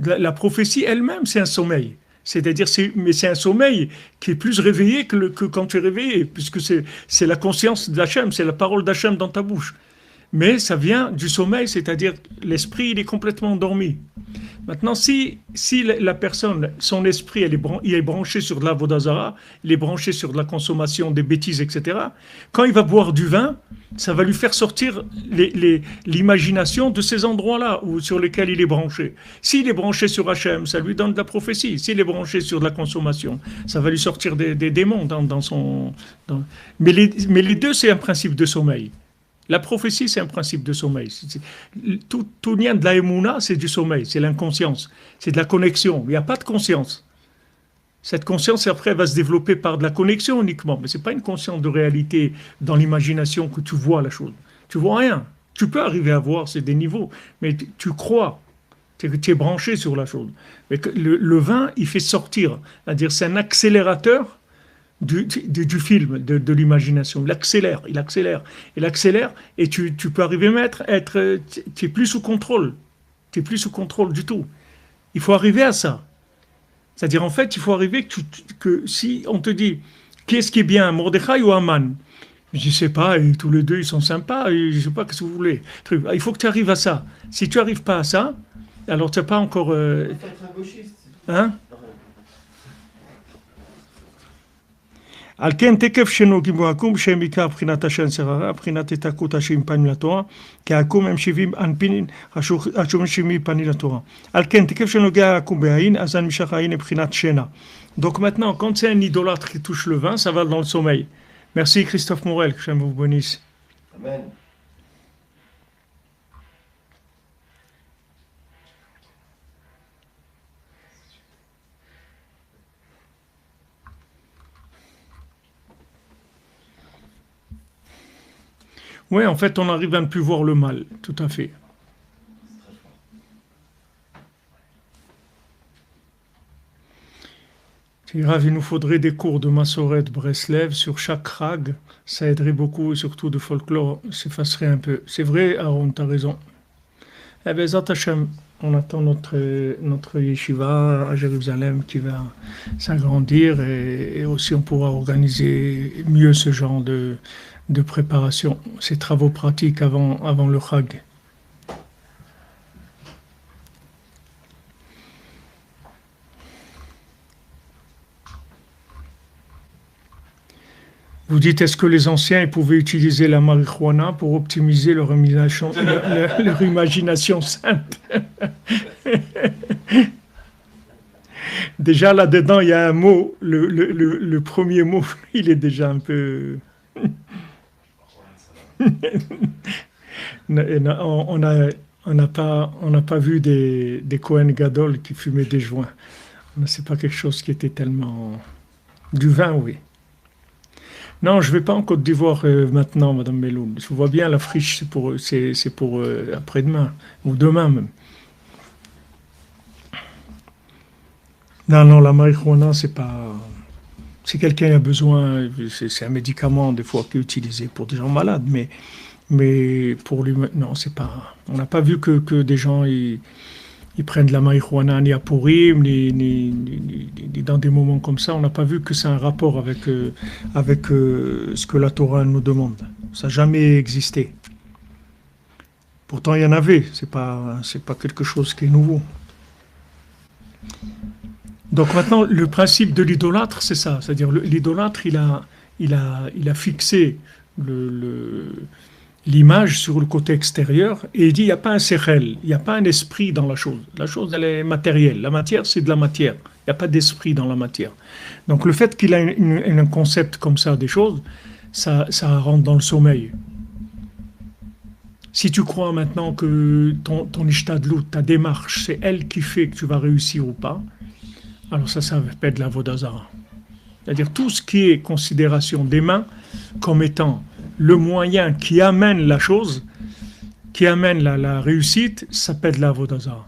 La prophétie elle-même, c'est un sommeil. C'est-à-dire, mais c'est un sommeil qui est plus réveillé que quand tu es réveillé, puisque c'est la conscience d'Hachem, c'est la parole d'Hachem dans ta bouche. Mais ça vient du sommeil, c'est-à-dire l'esprit, il est complètement endormi. Maintenant, si la personne, son esprit, il est branché sur de la vodazara, il est branché sur de la consommation des bêtises, etc., quand il va boire du vin, ça va lui faire sortir l'imagination de ces endroits-là sur lesquels il est branché. S'il est branché sur Hachem, ça lui donne de la prophétie. S'il est branché sur de la consommation, ça va lui sortir des démons dans son... Mais les deux, c'est un principe de sommeil. La prophétie, c'est un principe de sommeil. Tout lien de la émouna, c'est du sommeil, c'est l'inconscience, c'est de la connexion. Il n'y a pas de conscience. Cette conscience, après, va se développer par de la connexion uniquement. Mais ce n'est pas une conscience de réalité dans l'imagination que tu vois la chose. Tu vois rien. Tu peux arriver à voir, c'est des niveaux, mais tu crois. Tu es branché sur la chose. Mais le vin, il fait sortir. C'est-à-dire, c'est un accélérateur du film, de l'imagination. Il accélère, et tu peux arriver à être, tu n'es plus sous contrôle. Tu n'es plus sous contrôle du tout. Il faut arriver à ça. C'est-à-dire, en fait, il faut arriver que si on te dit, qu'est-ce qui est bien, Mordechai ou Haman? Je ne sais pas, et tous les deux, ils sont sympas, et je ne sais pas ce que vous voulez. Il faut que tu arrives à ça. Si tu n'arrives pas à ça, alors tu n'as pas encore... Hein? על כן תקף שנוגעים בו שהם עיקר בחינת השן סררה, בחינת התעקות השם פנים לתורה, כי העקום הם 70 אנפין, השום 70 פנים לתורה. על כן תקף שנוגע העקום בעין, אז המשך העין est בחינת שינה. Donc maintenant, quand c'est un idolâtre qui touche le vin, ça va dans le sommeil. Merci Christophe Morel, que j'aime vous bénisse. Amen. Oui, en fait, on arrive à ne plus voir le mal, tout à fait. Rav, il nous faudrait des cours de Massoret Breslev sur chaque rag, ça aiderait beaucoup, et surtout de folklore, s'effacerait un peu. C'est vrai, Aaron, tu as raison. Eh bien, Zat Hashem, on attend notre yeshiva à Jérusalem qui va s'agrandir et aussi on pourra organiser mieux ce genre de préparation, ces travaux pratiques avant le Chag. Vous dites, est-ce que les anciens ils pouvaient utiliser la marijuana pour optimiser leur imagination sainte? Déjà là-dedans, il y a un mot, le premier mot, il est déjà un peu... on n'a pas vu des Kohen Gadol qui fumaient des joints. C'est pas quelque chose qui était tellement... Du vin, oui. Non, je ne vais pas en Côte d'Ivoire maintenant, Madame Meloun. Je vois bien la friche, c'est pour après-demain, ou demain même. Non, la marijuana, c'est pas... Si quelqu'un a besoin, c'est un médicament des fois qui est utilisé pour des gens malades, mais pour lui, non, c'est pas... On n'a pas vu que des gens ils prennent de la marijuana ni à Purim, ni dans des moments comme ça. On n'a pas vu que c'est un rapport avec ce que la Torah nous demande. Ça n'a jamais existé. Pourtant, il y en avait. C'est pas quelque chose qui est nouveau. Donc maintenant, le principe de l'idolâtre, c'est ça. C'est-à-dire l'idolâtre, il a fixé l'image sur le côté extérieur et il dit il n'y a pas un sechel, il n'y a pas un esprit dans la chose. La chose, elle est matérielle. La matière, c'est de la matière. Il n'y a pas d'esprit dans la matière. Donc le fait qu'il a un concept comme ça des choses, ça rentre dans le sommeil. Si tu crois maintenant que ton ishtadlout, ta démarche, c'est elle qui fait que tu vas réussir ou pas, alors ça s'appelle de la vodazara. C'est-à-dire tout ce qui est considération des mains comme étant le moyen qui amène la chose, qui amène la réussite, s'appelle la vodazara.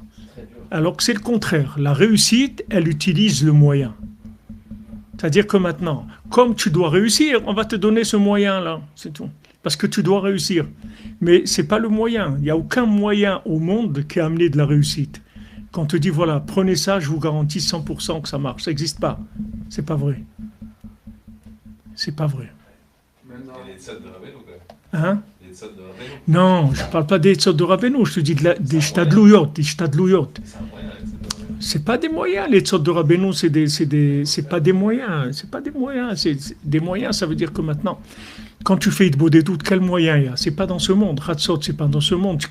Alors que c'est le contraire. La réussite, elle utilise le moyen. C'est-à-dire que maintenant, comme tu dois réussir, on va te donner ce moyen-là, c'est tout. Parce que tu dois réussir. Mais ce n'est pas le moyen. Il n'y a aucun moyen au monde qui a amené de la réussite. Quand on te dit, voilà, prenez ça, je vous garantis 100% que ça marche. Ça n'existe pas. C'est pas vrai. C'est pas vrai. Hein? Non, je ne parle pas des tzot de Rabbeinu, je te dis des shtadlouyot. C'est pas des moyens, les tzot de Rabbeinu, c'est pas des moyens. C'est pas des moyens. Des moyens, ça veut dire que maintenant, quand tu fais Hitbo des doutes, quel moyen il y a? C'est pas dans ce monde. Ratzot, c'est pas dans ce monde.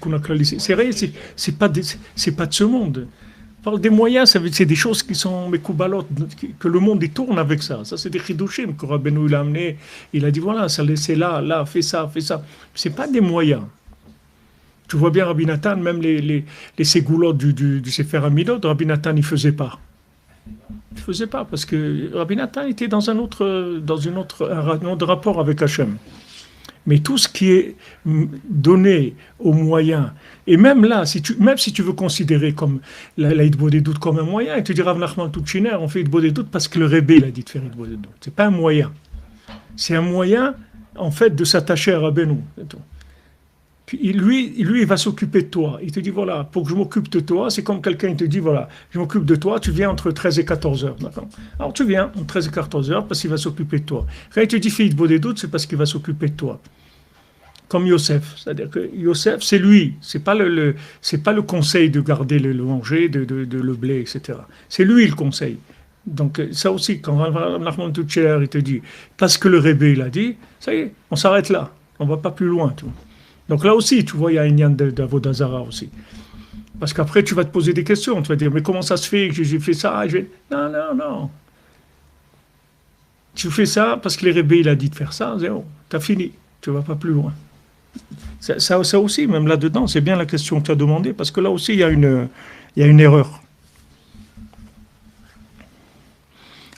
C'est rien, c'est pas de ce monde. Parle des moyens, c'est des choses qui sont mekoubalot, que le monde y tourne avec ça. Ça, c'est des chidushim que Rabbeinu il a amené. Il a dit voilà, ça laissez là, fais ça. C'est pas des moyens. Tu vois bien Rabbi Nathan, même les ségoulottes du Sefer Hamidot, Rabbi Nathan il faisait pas. Il faisait pas parce que Rabbi Nathan était dans un autre rapport avec Hachem. Mais tout ce qui est donné aux moyens, et même là, même si tu veux considérer comme la Hitbo des doutes comme un moyen, et tu dis Rav Nachman Tutchiner, on fait Hitbo des doutes parce que le Rebbe il a dit de faire Hitbo des doutes. C'est pas un moyen. C'est un moyen, en fait, de s'attacher à Rabbeinu. Puis lui, il va s'occuper de toi. Il te dit, voilà, pour que je m'occupe de toi, c'est comme quelqu'un te dit, voilà, je m'occupe de toi, tu viens entre 13 et 14 heures. D'accord. Alors tu viens entre 13 et 14 heures parce qu'il va s'occuper de toi. Quand il te dit, fais Hitbo des doutes, c'est parce qu'il va s'occuper de toi. Comme Yosef, c'est-à-dire que Yosef, c'est lui, c'est pas le conseil de garder le manger, de le blé, etc. C'est lui le conseil. Donc ça aussi, quand Nachman Tucher, il te dit, parce que le Rebbe, il a dit, ça y est, on s'arrête là, on ne va pas plus loin. Tout. Donc là aussi, tu vois, il y a un lien d'Avodazara aussi. Parce qu'après, tu vas te poser des questions, tu vas dire, mais comment ça se fait que j'ai fait ça? Non, non, non. Tu fais ça parce que le Rebbe, il a dit de faire ça, zéro, t'as fini, tu ne vas pas plus loin. Ça aussi, même là-dedans, c'est bien la question que tu as demandé, parce que là aussi, il y a une erreur.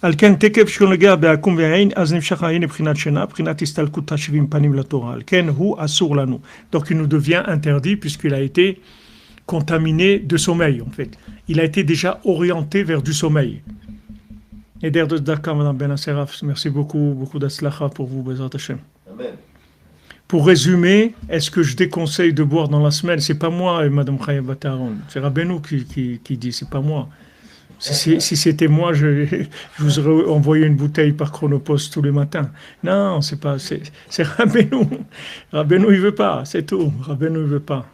על כן תקף שנוגע בעקום ועין, אז נמשך העין מבחינת שינה, מבחינת הסתלקות השבעים פנים לתורה. על כן הוא אסור לנו. Donc il nous devient interdit puisqu'il a été contaminé de sommeil en fait. Il a été déjà orienté vers du sommeil. Et d'ailleurs de Dakar, Madame Ben Asseraf, merci beaucoup d'Aslacha pour vous, Bezrat Hashem. Amen. Pour résumer, est-ce que je déconseille de boire dans la semaine? C'est pas moi, Madame Chaya Bataron. C'est Rabbeinu qui dit, c'est pas moi. Si c'était moi, je vous aurais envoyé une bouteille par Chronopost tous les matins. Non, c'est Rabbeinu. Rabbeinu, il veut pas, c'est tout. Rabbeinu, il veut pas.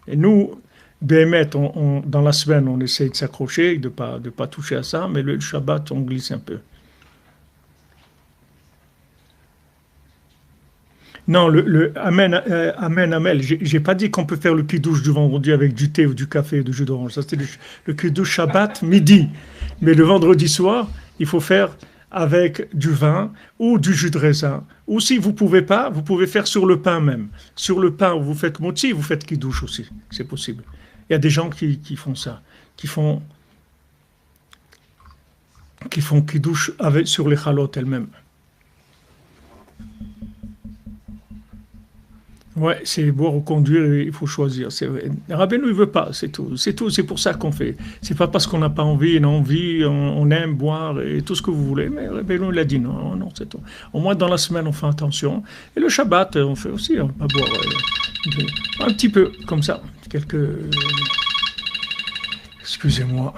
Et nous, Béhémet, dans la semaine, on essaie de s'accrocher, de pas toucher à ça, mais le Shabbat, on glisse un peu. Non, Amen, Amel. J'ai pas dit qu'on peut faire le kidouche du vendredi avec du thé ou du café ou du jus d'orange. Ça, c'était le kidouche Shabbat midi. Mais le vendredi soir, il faut faire avec du vin ou du jus de raisin. Ou si vous pouvez pas, vous pouvez faire sur le pain même. Sur le pain où vous faites motzi, vous faites kidouche aussi. C'est possible. Il y a des gens qui font ça, qui font kidouche sur les chalotes elles-mêmes. Ouais, c'est boire ou conduire, il faut choisir. Rabbeinu, il veut pas, c'est tout. C'est pour ça qu'on fait. C'est pas parce qu'on n'a pas envie, on aime boire et tout ce que vous voulez. Mais Rabbeinu, il a dit non, c'est tout. Au moins dans la semaine, on fait attention. Et le Shabbat, on fait aussi, on va boire un petit peu, comme ça. Excusez-moi.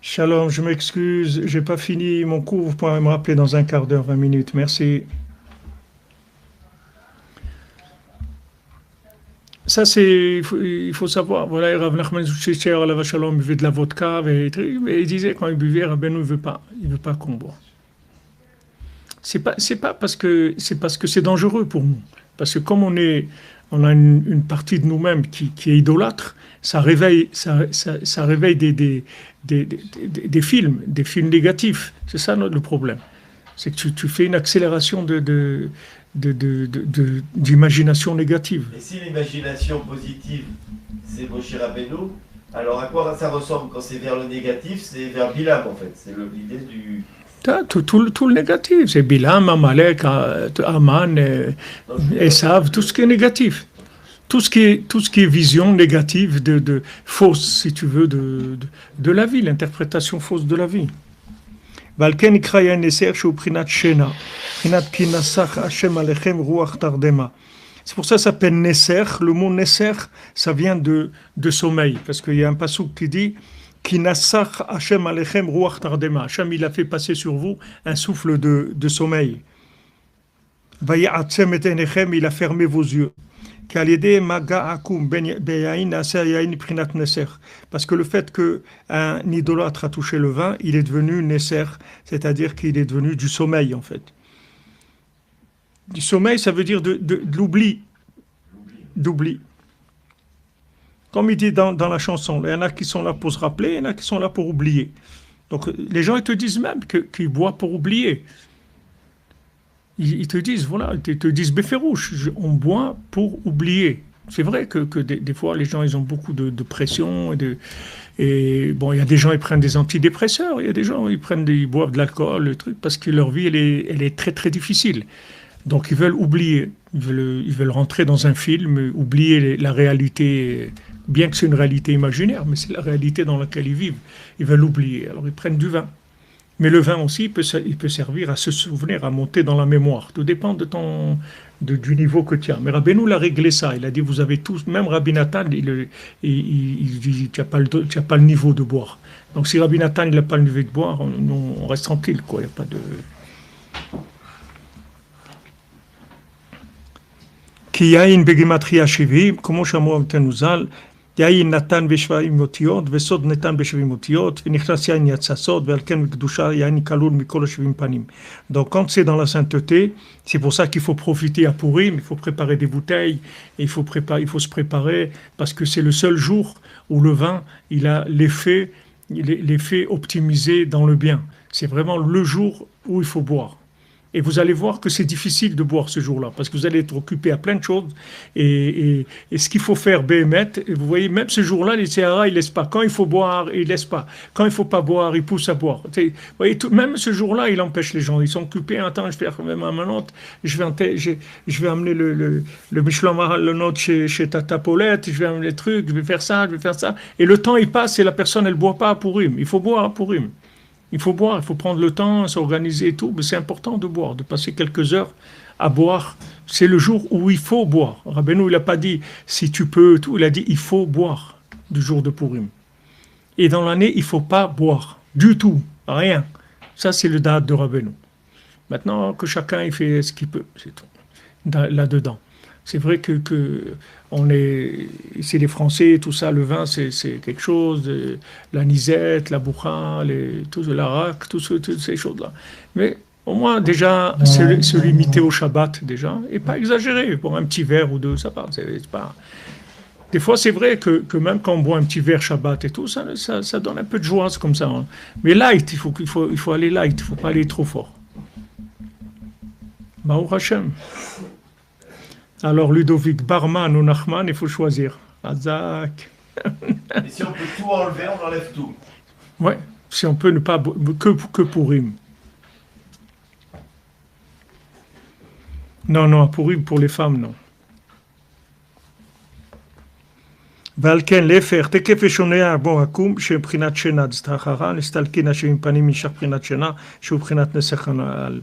Shalom, je m'excuse, j'ai pas fini mon cours. Vous pourrez me rappeler dans un quart d'heure, 20 minutes. Merci. Ça, il faut savoir. Voilà, Rav Nachman Tucher, Alav Shalom, buvait de la vodka, et il disait quand il buvait, Rabbeinu, il veut pas qu'on boit. C'est pas parce que c'est dangereux pour nous. Parce que comme on a une partie de nous-mêmes qui est idolâtre, ça réveille des films négatifs. C'est ça le problème. C'est que tu fais une accélération d'imagination négative. Et si l'imagination positive, c'est Moshe Rabbeinu, alors à quoi ça ressemble quand c'est vers le négatif? C'est vers Bilam en fait. C'est l'idée du... Tout le négatif. C'est Bilam, Amalek, Aman, Esav, tout ce qui est négatif. Tout ce qui est vision négative de fausse, si tu veux, de la vie, l'interprétation fausse de la vie. C'est pour ça que ça s'appelle Neser. Le mot Neser, ça vient de sommeil. Parce qu'il y a un passouk qui dit Kinasach Hashem alechem ruach tardema. Hashem, il a fait passer sur vous un souffle de sommeil. Vaya'atzem et enechem, il a fermé vos yeux. Parce que le fait qu'un idolâtre a touché le vin, il est devenu Neser, c'est-à-dire qu'il est devenu du sommeil en fait. Du sommeil, ça veut dire de l'oubli. D'oubli. Comme il dit dans la chanson, il y en a qui sont là pour se rappeler, il y en a qui sont là pour oublier. Donc les gens ils te disent même qu'ils boivent pour oublier. Ils te disent, voilà, ils te disent béférouche, on boit pour oublier. C'est vrai que des fois, les gens, ils ont beaucoup de pression. Et bon, il y a des gens, ils prennent des antidépresseurs. Il y a des gens, ils boivent de l'alcool, le truc, parce que leur vie, elle est très, très difficile. Donc, ils veulent oublier. Ils veulent rentrer dans un film, oublier la réalité, bien que c'est une réalité imaginaire, mais c'est la réalité dans laquelle ils vivent. Ils veulent oublier. Alors, ils prennent du vin. Mais le vin aussi, il peut servir à se souvenir, à monter dans la mémoire. Tout dépend du niveau que tu as. Mais Rabbeinu l'a réglé ça. Il a dit, vous avez tous, même Rabbi Nathan, il dit, tu n'as pas le niveau de boire. Donc si Rabbi Nathan n'a pas le niveau de boire, on reste tranquille, quoi. Il n'y a pas de... Ki yain begimatria shivi, como chamou Tenuzal, יין נתן בשבעים אותיות, וסוד נתן בשבעים אותיות, ונכנס יין יצא סוד, ועל כן בקדושה יין כלול מכל השבעים פנים. Donc quand c'est dans la sainteté, c'est pour ça qu'il faut profiter à Purim, il faut préparer des bouteilles, et il faut se préparer, parce que c'est le seul jour où le vin, il a l'effet optimisé dans le bien. C'est vraiment le jour où il faut boire. Et vous allez voir que c'est difficile de boire ce jour-là, parce que vous allez être occupé à plein de choses. Et ce qu'il faut faire, Béhémet, vous voyez, même ce jour-là, les Sahara, ils ne laissent pas. Quand il faut boire, ils ne laissent pas. Quand il ne faut pas boire, ils poussent à boire. Vous voyez, même ce jour-là, il empêche les gens. Ils sont occupés. Attends, je vais faire même un minute. Je vais amener le Michelin le nôtre chez Tata Paulette. Je vais amener les trucs. Je vais faire ça, je vais faire ça. Et le temps, il passe et la personne, elle ne boit pas à Purim. Il faut boire à Purim. Il faut boire, il faut prendre le temps, s'organiser et tout, mais c'est important de boire, de passer quelques heures à boire. C'est le jour où il faut boire. Rabbeinu, il n'a pas dit si tu peux, tout, il a dit il faut boire du jour de Purim. Et dans l'année, il ne faut pas boire du tout, rien. Ça, c'est le date de Rabbeinu. Maintenant, que chacun il fait ce qu'il peut, c'est tout, là-dedans. C'est vrai que on est ici les Français, tout ça, le vin c'est quelque chose, la nisette, la bourra, tout l'arak, toutes ces choses-là. Mais au moins déjà se limiter au Shabbat déjà et pas exagérer pour un petit verre ou deux, ça va. C'est pas. Des fois c'est vrai que même quand on boit un petit verre Shabbat et tout, ça donne un peu de joie, c'est comme ça. Hein. Mais light, il faut aller light, il faut pas aller trop fort. Baruch Hashem. Alors Ludovic, Barman ou Nachman, il faut choisir. Azak. Et si on peut tout enlever, on enlève tout. Ouais, si on peut ne pas que Purim. Non, Purim pour les femmes, non. Valken lefer tekef shonea bon akum chez prinat shena d'stachara nestalkina chez panim mishar prinat shena chez prinat nesachanal.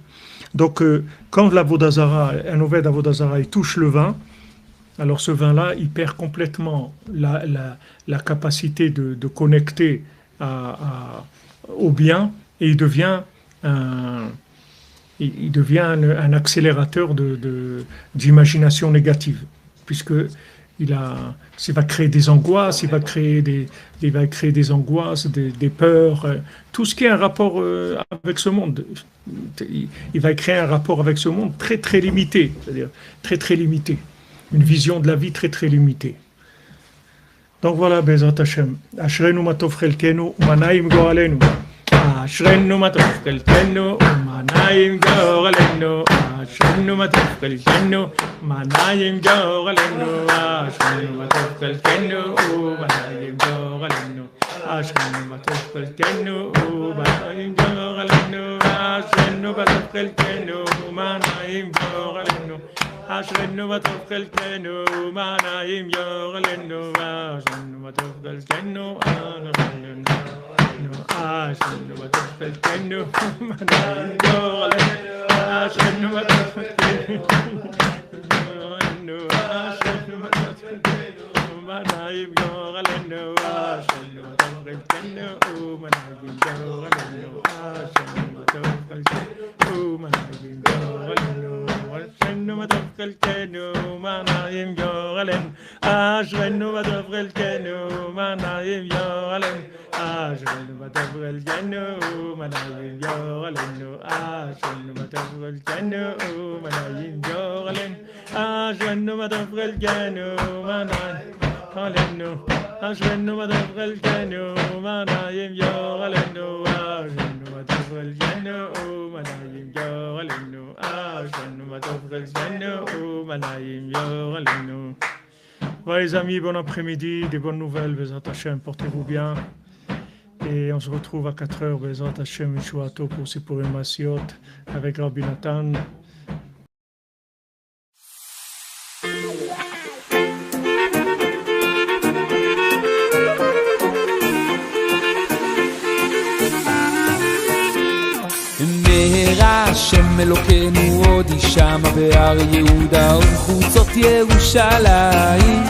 Donc, quand l'Avodazara, un Oved Avodazara, il touche le vin, alors ce vin-là, il perd complètement la capacité de connecter au bien et il devient un accélérateur d'imagination négative, puisque ça va créer des angoisses, il va créer des angoisses, des peurs, tout ce qui a un rapport avec ce monde. Il va créer un rapport avec ce monde très très limité, c'est-à-dire très très limité, une vision de la vie très très limitée. Donc voilà, Bezat Hashem. Ashrenu matov chelkenu umanaim goralenu. Ashrenu matov chelkenu umanaim goralenu. Ashrenu matov chelkenu umanaim goralenu. Ashrenu matov chelkenu umanaim goralenu. Ashrenu matov chelkenu umanaim goralenu. Ashrenu matov chelkenu umanaim goralenu. Ashrenu matov chelkenu umanaim goralenu. Ashrenu matov chelkenu umanaim goralenu. Ashrenu matov chelkenu umanaim goralenu. Ashrenu matov chelkenu Ashrenu matov chelkenu umanaim goralenu. Ashrenu matov chelkenu umanaim goralenu. Ashrenu matov chelkenu umanaim goralenu. Ashrenu matov chelkenu umanaim goralenu. Ashrenu matov chelkenu umanaim goralenu. Ashrenu matov chelkenu umanaim goralenu. Ashrenu matov chelkenu umanaim goralenu. Ashrenu matov chelkenu umanaim goralenu. Ashrenu matov chelkenu umanaim goralenu. Ashrenu matov chelkenu umanaim goralenu. Ashrenu matov chelkenu umanaim goralenu. Voilà les amis, bon après-midi, des bonnes nouvelles, Bezat Hashem, portez-vous bien. Et on se retrouve à 4h, Bezat Hashem, Yeshuato, pour Sipurim Masiot, avec Rabbi Nathan. השם אלוקינו עוד ישמע בהר יהודה ובחוצות ירושלים.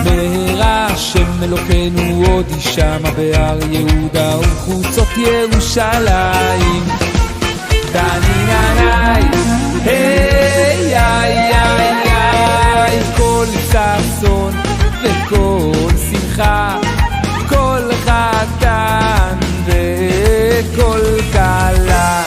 מהרה השם אלוקינו עוד ישמע בהר יהודה ובחוצות ירושלים. דנינאי, היי, היי, היי, כל ששון כל שמחה, כל חתן וכל כלה.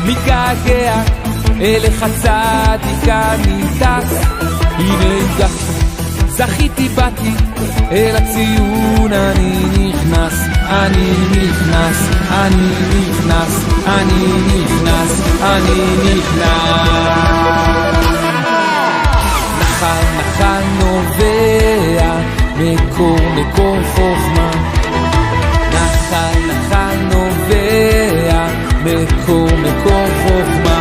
מתגעגע אליך צדיקה ניטס, הנה הגעתי, זכיתי באתי, אל הציון אני נכנס, אני נכנס, אני נכנס, אני נכנס, אני נכנס. נחל נחל נובע, מקור מקור חוכמה, נחל נחל נובע, מקור מקור חוכמה,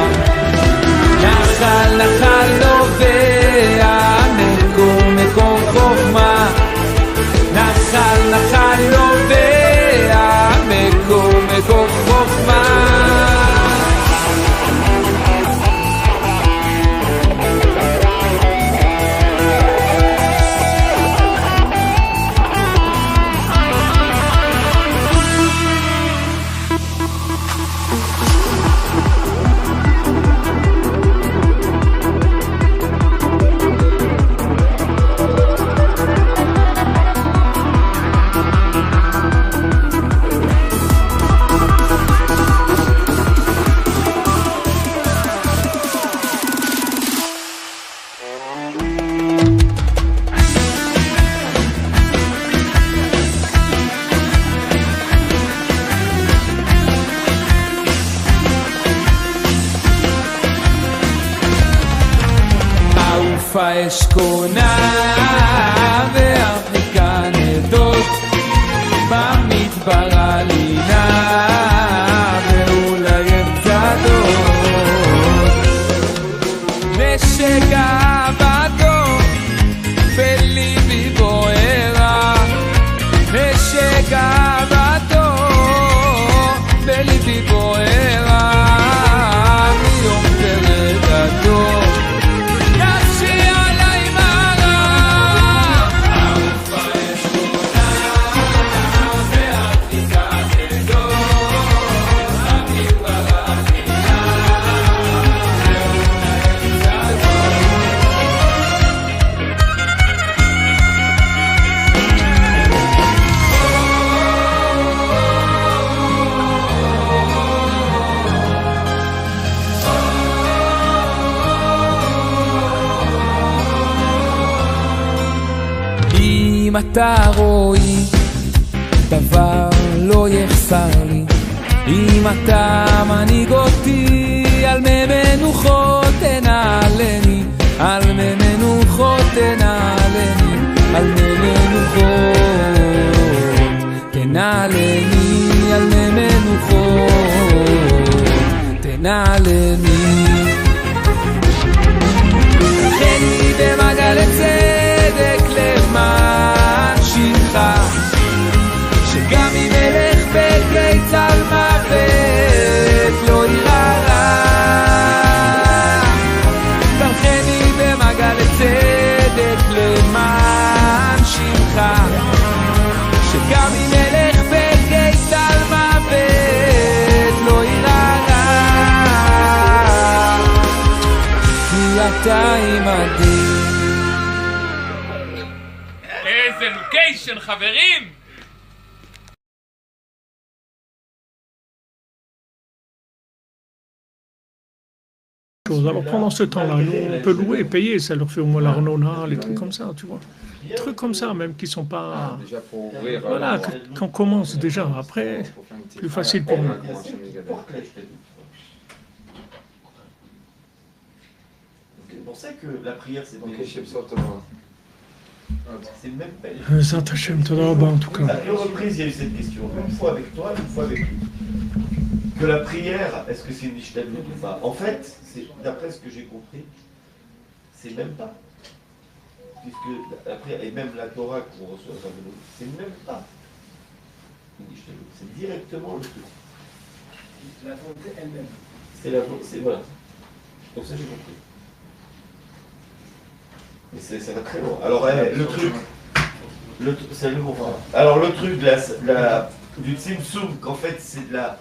נחל נחל נובע, מקור מקור חוכמה, נחל נחל נובע, מקור מקור חוכמה. אשכונה ואפריקה נדות במדבר עלינה ואולי אמצעדות נשק אהבתו בליבי בוערה, נשק אהבתו בליבי בוערה מיום פרדתו. אם אתה רואי, דבר לא יחסר לי, אם אתה מנהיג אותי, על מי מנוחות תנעלני, על מי מנוחות תנעלני, על מי מנוחות תנעלני, על מי מנוחות תנעלני. חני במעגל הצדק למען שמך, שגם אם אלך בגלי צל מוות לא יירא. תלכני במעגל הצדק למען שמך, שגם אם אלך בגלי צל מוות לא יירא, כי אתה עמדי. איזה לוקיישן, חברים! chose. Alors pendant ce temps-là, nous, on peut louer, payer, ça leur fait au moins l'arnona, les trucs comme ça, tu vois. Des trucs comme ça, même qui sont pas... Déjà pour ouvrir. Voilà, qu'on commence déjà, après, plus facile pour nous. C'est pour ça que la prière, c'est Donc, bénéfique. C'est même pas. Zat Hashem, Toda Rabba, en tout cas. À deux reprises, il y a eu cette question. Une fois avec toi, une fois avec lui. Que la prière, est-ce que c'est une ishtadlut ou pas? En fait, d'après ce que j'ai compris, c'est même pas. Puisque la prière, et même la Torah qu'on reçoit, c'est même pas une ishtadlut. C'est directement le truc. La volonté elle-même. C'est la volonté, voilà. Donc ça, j'ai compris. Mais ça va très loin. Alors, le truc, c'est le bon. Alors, le truc du Tzimtzum, qu'en fait, c'est de la.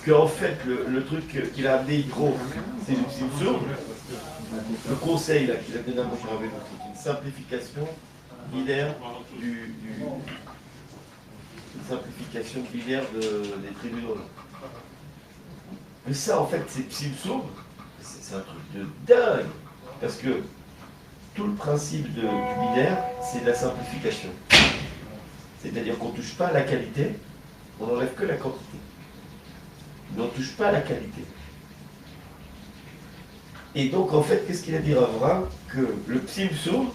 Qu'en fait, le truc qu'il a amené Yitro, c'est du Tzimtzum. Le conseil qu'il a donné à Moshe Rabbeinu, c'est une simplification binaire une simplification binaire des tribunaux. Mais ça, en fait, c'est Tzimtzum, c'est un truc de dingue. Parce que tout le principe du binaire, c'est de la simplification. C'est-à-dire qu'on ne touche pas à la qualité, on n'enlève que la quantité. Mais on ne touche pas à la qualité. Et donc, en fait, qu'est-ce qu'il a dit Avraham? Que le Tzimtzum,